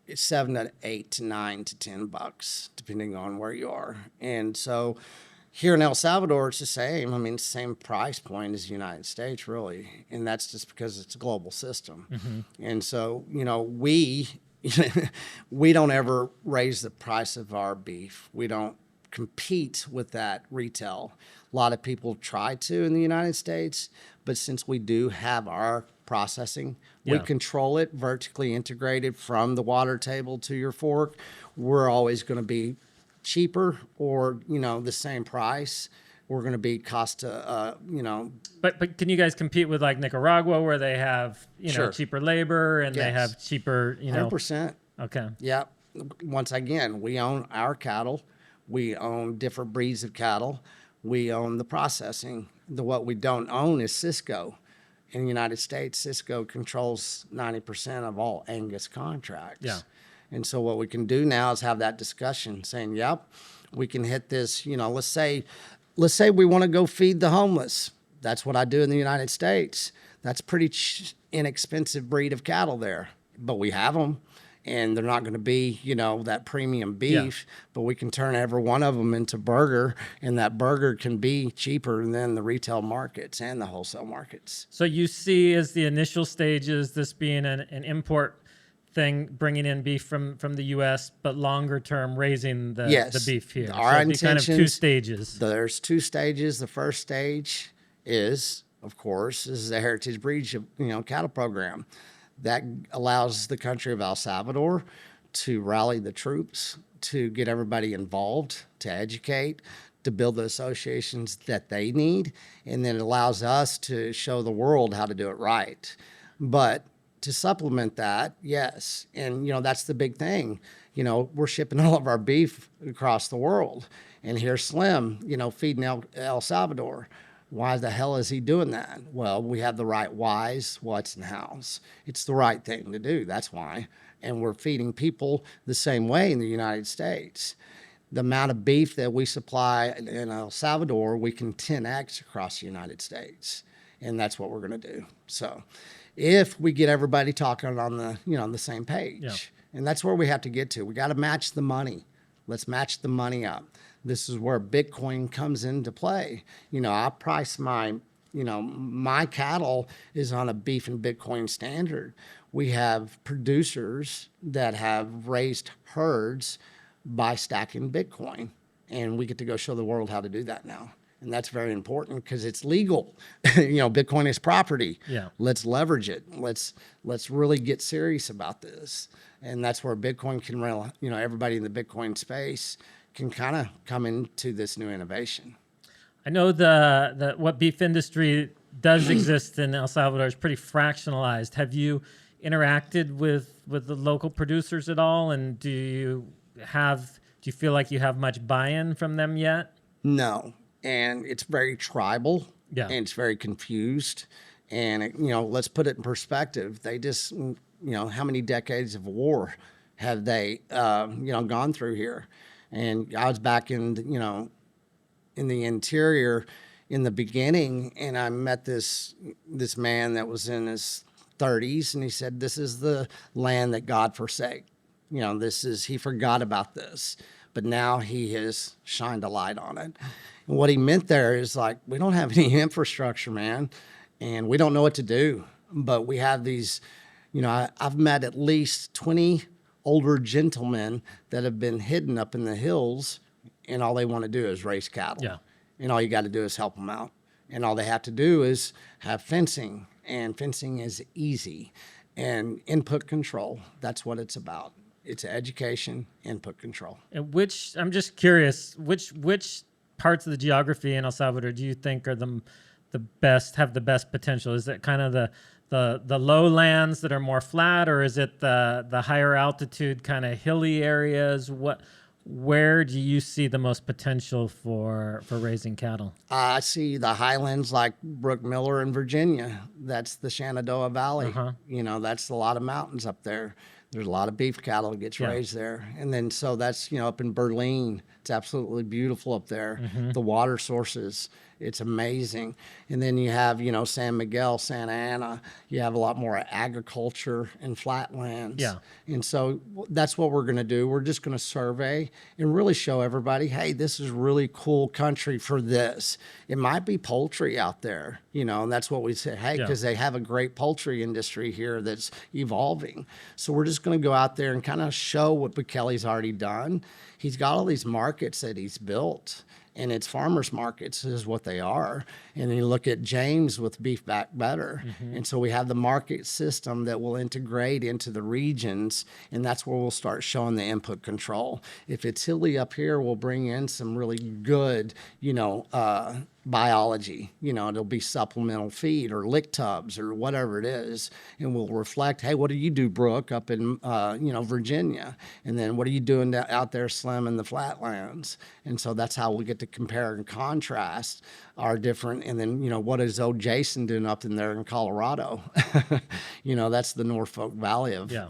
It's $7 to $8 to $9 to $10, depending on where you are. And so here in El Salvador, it's the same. I mean, it's the same price point as the United States, really. And that's just because it's a global system. Mm-hmm. And so, we don't ever raise the price of our beef. We don't compete with that retail. A lot of people try to in the United States, but since we do have our processing, we control it, vertically integrated from the water table to your fork, we're always going to be cheaper or, the same price. We're going to be cost, But can you guys compete with like Nicaragua where they have, Sure. cheaper labor and they have cheaper, 100%. Okay. Yeah. Once again, we own our cattle. We own different breeds of cattle. We own the processing. What we don't own is Cisco. In the United States, Cisco controls 90% of all Angus contracts. Yeah. And so what we can do now is have that discussion saying, yep, we can hit this, let's say we want to go feed the homeless. That's what I do in the United States. That's pretty inexpensive breed of cattle there, but we have them. And they're not going to be, that premium beef, but we can turn every one of them into burger, and that burger can be cheaper than the retail markets and the wholesale markets. So you see as the initial stages, this being an import thing, bringing in beef from the U.S., but longer term raising the beef here. Our so kind of 2 stages. There's 2 stages. The first stage is, of course, the heritage breed, cattle program. That allows the country of El Salvador to rally the troops, to get everybody involved, to educate, to build the associations that they need. And then it allows us to show the world how to do it right. But to supplement that, yes. And, that's the big thing. We're shipping all of our beef across the world. And here's Slim, feeding El Salvador. Why the hell is he doing that? Well, we have the right whys, whats, and hows. It's the right thing to do. That's why. And we're feeding people the same way in the United States. The amount of beef that we supply in El Salvador, we can 10x across the United States. And that's what we're going to do. So if we get everybody talking on the same page, and that's where we have to get to. We got to match the money. Let's match the money up. This is where Bitcoin comes into play. I price my cattle is on a beef and Bitcoin standard. We have producers that have raised herds by stacking Bitcoin, and we get to go show the world how to do that now. And that's very important because it's legal. Bitcoin is property. Yeah. Let's leverage it. Let's really get serious about this. And that's where Bitcoin can, everybody in the Bitcoin space can kind of come into this new innovation. I know the what beef industry does exist in El Salvador is pretty fractionalized. Have you interacted with the local producers at all? And do you feel like you have much buy-in from them yet? No. And it's very tribal. Yeah. And it's very confused. And, let's put it in perspective. They just, how many decades of war have they, gone through here? And I was back in the interior in the beginning, and I met this man that was in his 30s, and he said, this is the land that God forsake. He forgot about this, but now he has shined a light on it. And what he meant there is like, we don't have any infrastructure, man, and we don't know what to do, but we have these, I've met at least 20 older gentlemen that have been hidden up in the hills, and all they want to do is raise cattle. Yeah. And all you got to do is help them out. And all they have to do is have fencing, and fencing is easy. And input control, that's what it's about. It's education, input control. And I'm just curious, which parts of the geography in El Salvador do you think are the best, have the best potential? Is it kind of the lowlands that are more flat, or is it the higher altitude kind of hilly areas? Where do you see the most potential for raising cattle? I see the highlands like Brook Miller in Virginia. That's the Shenandoah Valley. Uh-huh. That's a lot of mountains up there. There's a lot of beef cattle that gets raised there. And then so that's, up in Berlin. It's absolutely beautiful up there. Mm-hmm. The water sources, it's amazing. And then you have, San Miguel, Santa Ana. You have a lot more agriculture and flatlands. Yeah. And so that's what we're going to do. We're just going to survey and really show everybody, hey, this is really cool country for this. It might be poultry out there, and that's what we say, hey, because they have a great poultry industry here that's evolving. So we're just going to go out there and kind of show what Bukele's already done. He's got all these markets that he's built, and it's farmers markets is what they are. And then you look at James with Beef Back Better. Mm-hmm. And so we have the market system that will integrate into the regions, and that's where we'll start showing the input control. If it's hilly up here, we'll bring in some really good, biology. It'll be supplemental feed or lick tubs or whatever it is, and we'll reflect, hey, what do you do, Brooke, up in Virginia, and then what are you doing out there, Slim, in the flatlands? And so that's how we get to compare and contrast our different. And then what is old Jason doing up in there in Colorado? That's the Norfolk Valley of Yeah.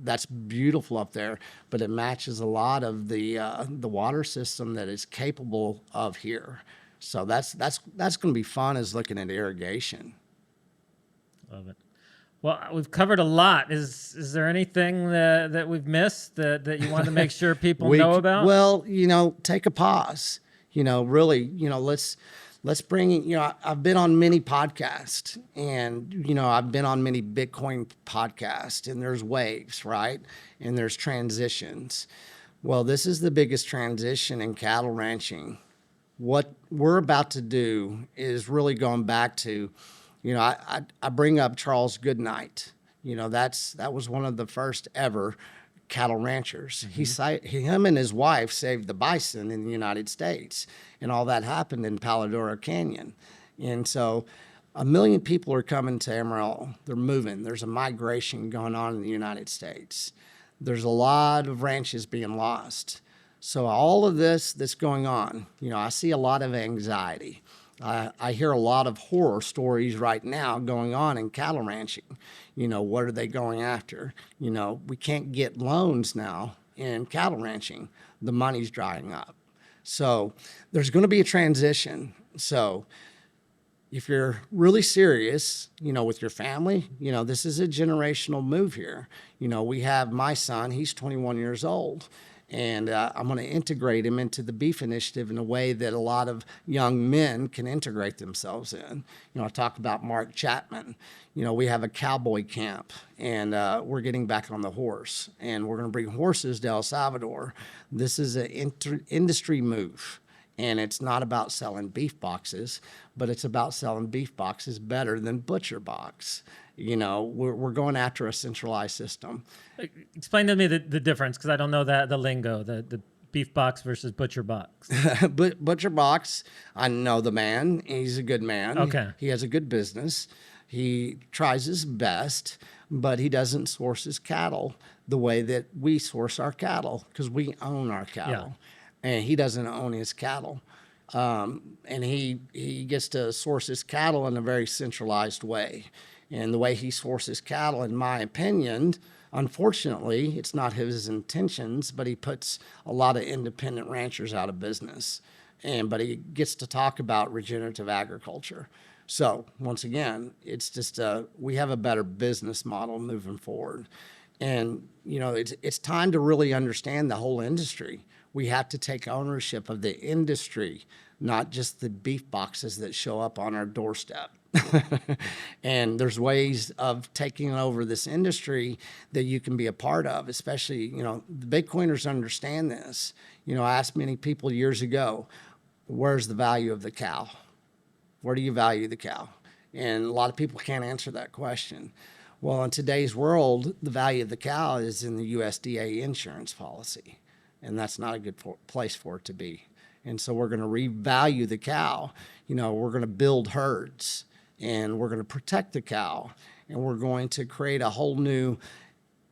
that's beautiful up there, but it matches a lot of the water system that is capable of here. So that's going to be fun, is looking at irrigation. Love it. Well, we've covered a lot. Is there anything that we've missed that you want to make sure people know about? Well, take a pause. Really, let's bring. I've been on many podcasts, and I've been on many Bitcoin podcasts, and there's waves, right? And there's transitions. Well, this is the biggest transition in cattle ranching. What we're about to do is really going back to, I bring up Charles Goodnight. That was one of the first ever cattle ranchers. Him and his wife saved the bison in the United States, and all that happened in Paladora Canyon. And so 1 million people are coming to Amarillo. They're moving. There's a migration going on in the United States. There's a lot of ranches being lost. So all of this that's going on, I see a lot of anxiety. I hear a lot of horror stories right now going on in cattle ranching. What are they going after? We can't get loans now in cattle ranching. The money's drying up. So there's going to be a transition. So if you're really serious, with your family, this is a generational move here. We have my son, he's 21 years old. And I'm going to integrate him into the beef initiative in a way that a lot of young men can integrate themselves in. I talk about Mark Chapman. We have a cowboy camp, and we're getting back on the horse. And we're going to bring horses to El Salvador. This is an industry move. And it's not about selling beef boxes, but it's about selling beef boxes better than butcher box. We're going after a centralized system. Explain to me the difference, because I don't know the lingo, the beef box versus butcher box. Butcher box, I know the man. He's a good man. Okay. He has a good business. He tries his best, but he doesn't source his cattle the way that we source our cattle, because we own our cattle. Yeah. And he doesn't own his cattle. And he gets to source his cattle in a very centralized way. And the way he sources cattle, in my opinion, unfortunately, it's not his intentions, but he puts a lot of independent ranchers out of business. But he gets to talk about regenerative agriculture. So once again, it's just we have a better business model moving forward. And it's time to really understand the whole industry. We have to take ownership of the industry, not just the beef boxes that show up on our doorstep. And there's ways of taking over this industry that you can be a part of, especially, the Bitcoiners understand this. I asked many people years ago, where's the value of the cow? Where do you value the cow? And a lot of people can't answer that question. Well, in today's world, the value of the cow is in the USDA insurance policy, and that's not a good place for it to be. And so we're going to revalue the cow. We're going to build herds, and we're going to protect the cow, and we're going to create a whole new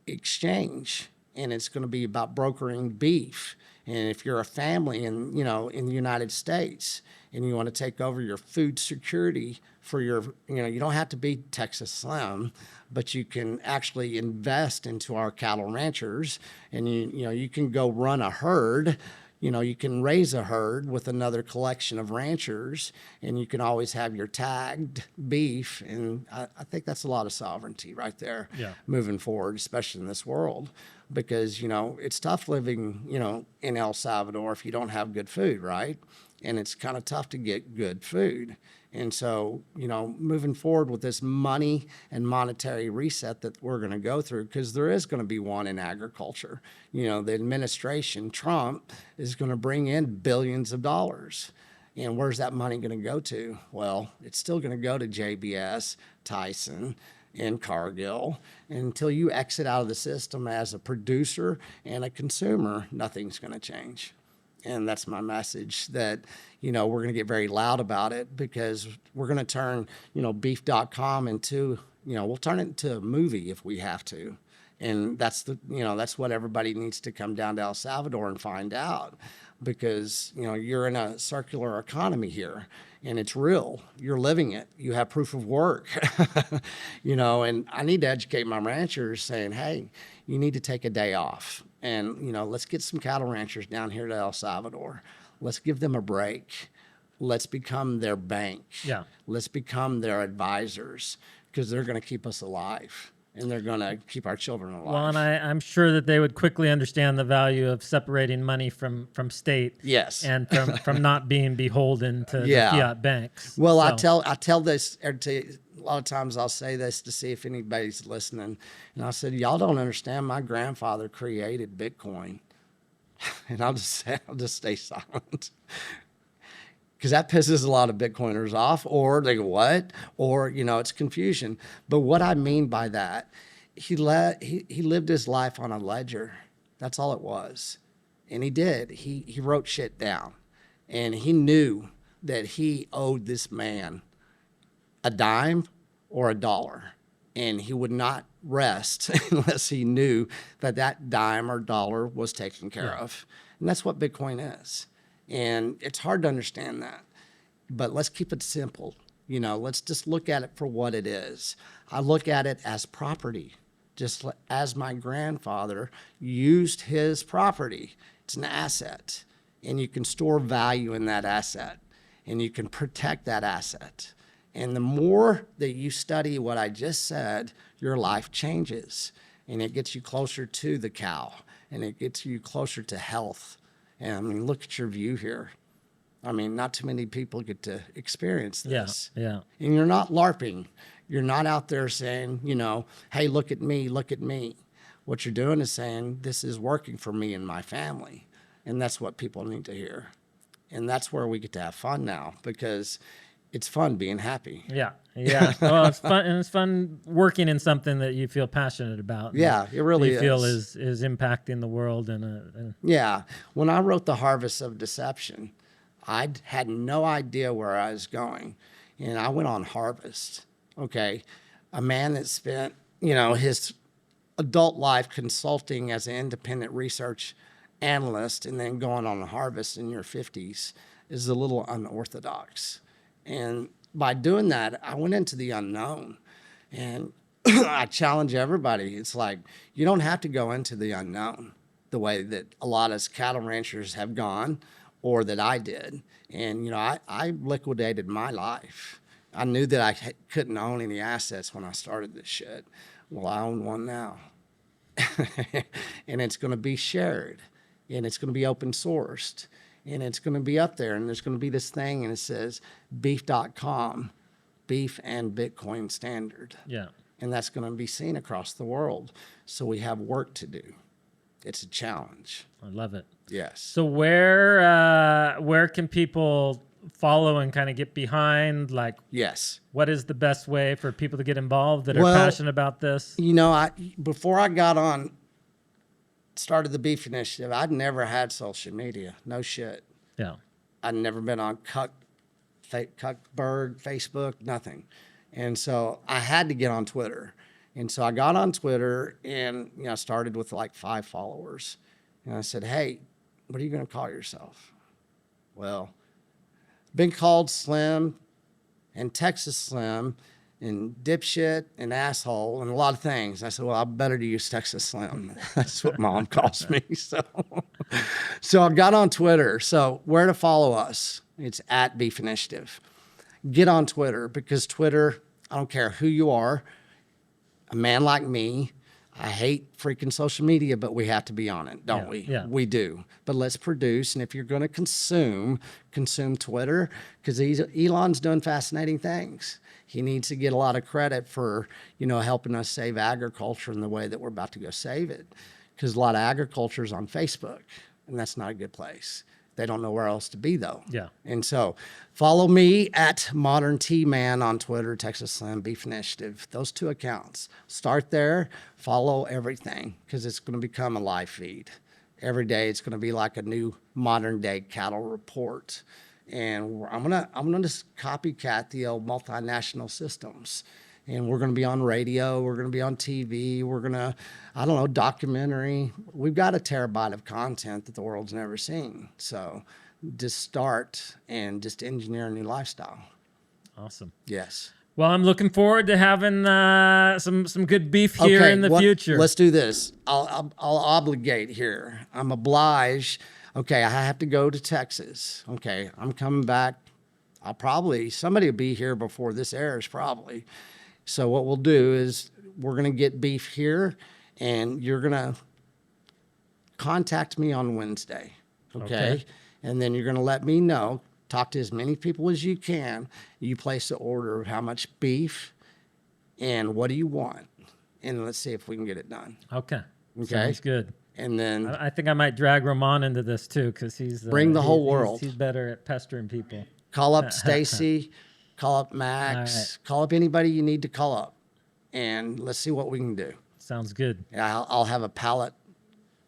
exchange, and it's going to be about brokering beef. And if you're a family in the United States and you want to take over your food security for your, you don't have to be Texas Slim, but you can actually invest into our cattle ranchers, and you can go run a herd. You can raise a herd with another collection of ranchers, and you can always have your tagged beef. And I think that's a lot of sovereignty right there, moving forward, especially in this world, because, it's tough living, in El Salvador if you don't have good food, right? And it's kind of tough to get good food. And so, moving forward with this money and monetary reset that we're going to go through, because there is going to be one in agriculture. The administration, Trump, is going to bring in billions of dollars. And where's that money going to go to? Well, it's still going to go to JBS, Tyson, and Cargill. And until you exit out of the system as a producer and a consumer, nothing's going to change. And that's my message, that, we're going to get very loud about it, because we're going to turn, beef.com into, we'll turn it into a movie if we have to. And that's what everybody needs to come down to El Salvador and find out, because, you're in a circular economy here, and it's real. You're living it. You have proof of work, and I need to educate my ranchers saying, hey, you need to take a day off. And, let's get some cattle ranchers down here to El Salvador. Let's give them a break. Let's become their bank. Yeah. Let's become their advisors, because they're going to keep us alive, and they're going to keep our children alive. Well, and I'm sure that they would quickly understand the value of separating money from state. Yes. And from not being beholden to the fiat banks. Well, So, I tell this a lot of times. I'll say this to see if anybody's listening, and I said, y'all don't understand. My grandfather created Bitcoin, and I'll just stay silent, because that pisses a lot of Bitcoiners off, or they go, what? Or, it's confusion. But what I mean by that, he lived his life on a ledger. That's all it was. And he did. He wrote shit down, and he knew that he owed this man a dime or a dollar, and he would not rest unless he knew that dime or dollar was taken care of. And that's what Bitcoin is. And it's hard to understand that, but let's keep it simple. Let's just look at it for what it is. I look at it as property, just as my grandfather used his property. It's an asset, and you can store value in that asset, and you can protect that asset. And the more that you study what I just said, your life changes, and it gets you closer to the cow, and it gets you closer to health. And I mean, look at your view here. I mean, not too many people get to experience this. Yeah. And you're not LARPing. You're not out there saying, hey, look at me, look at me. What you're doing is saying, this is working for me and my family. And that's what people need to hear. And that's where we get to have fun now, because it's fun being happy. Yeah. Well, it's fun, and it's fun working in something that you feel passionate about. Yeah, it really you feel is impacting the world. Yeah. When I wrote The Harvest of Deception, I had no idea where I was going. And I went on Harvest. Okay. A man that spent, his adult life consulting as an independent research analyst, and then going on a Harvest in your 50s is a little unorthodox. And by doing that, I went into the unknown, and I challenge everybody. It's like, you don't have to go into the unknown the way that a lot of cattle ranchers have gone, or that I did. And, I liquidated my life. I knew that I couldn't own any assets when I started this shit. Well, I own one now. And it's going to be shared, and it's going to be open sourced, and it's going to be up there, and there's going to be this thing, and it says beef.com, beef and Bitcoin standard. Yeah. And that's going to be seen across the world. So we have work to do. It's a challenge. I love it. Yes. So where can people follow and kind of get behind? Like, yes. What is the best way for people to get involved that are passionate about this? Before I started the Beef Initiative, I'd never had social media. No shit. Yeah. I'd never been on Cuckberg, Facebook, nothing. And so I had to get on Twitter. And so I got on Twitter, and I started with like 5 followers. And I said, hey, what are you going to call yourself? Well, been called Slim and Texas Slim and dipshit and asshole and a lot of things. I said, well, I better to use Texas Slim. That's what Mom calls me. So I got on Twitter. So where to follow us? It's at Beef Initiative. Get on Twitter, because Twitter, I don't care who you are, a man like me, I hate freaking social media, but we have to be on it, don't we? Yeah. We do. But let's produce, and if you're going to consume Twitter, because Elon's doing fascinating things. He needs to get a lot of credit for, helping us save agriculture in the way that we're about to go save it, because a lot of agriculture is on Facebook, and that's not a good place. They don't know where else to be, though. Yeah. And so follow me at Modern Tea Man on Twitter, Texas Slim, Beef Initiative. Those 2 accounts. Start there. Follow everything, because it's going to become a live feed. Every day it's going to be like a new modern day cattle report. And I'm gonna just copycat the old multinational systems. And we're going to be on radio. We're going to be on TV. We're going to, I don't know, documentary. We've got a terabyte of content that the world's never seen. So just start and just engineer a new lifestyle. Awesome. Yes. Well, I'm looking forward to having some good beef here in the future. Let's do this. I'll obligate here. I'm obliged. Okay, I have to go to Texas. Okay, I'm coming back. Somebody will be here before this airs probably. So what we'll do is we're going to get beef here, and you're going to contact me on Wednesday, okay? And then you're going to let me know, talk to as many people as you can. You place the order of how much beef and what do you want, and let's see if we can get it done. Okay. Okay. Sounds good. And then I think I might drag Ramon into this too, because he's bring the whole world. He's better at pestering people. Call up Stacy, call up Max, call up anybody you need to call up, and let's see what we can do. Sounds good. Yeah, I'll have a pallet,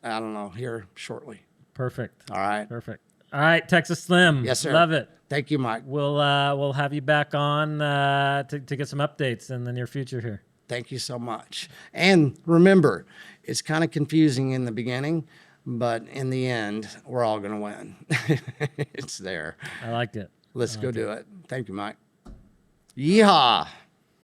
I don't know, here shortly. Perfect. All right. Perfect. All right, Texas Slim. Yes, sir. Love it. Thank you, Mike. We'll have you back on to get some updates in the near future here. Thank you so much. And remember, it's kind of confusing in the beginning, but in the end, we're all going to win. It's there. I liked it. Let's go do it. Thank you, Mike. Yeehaw.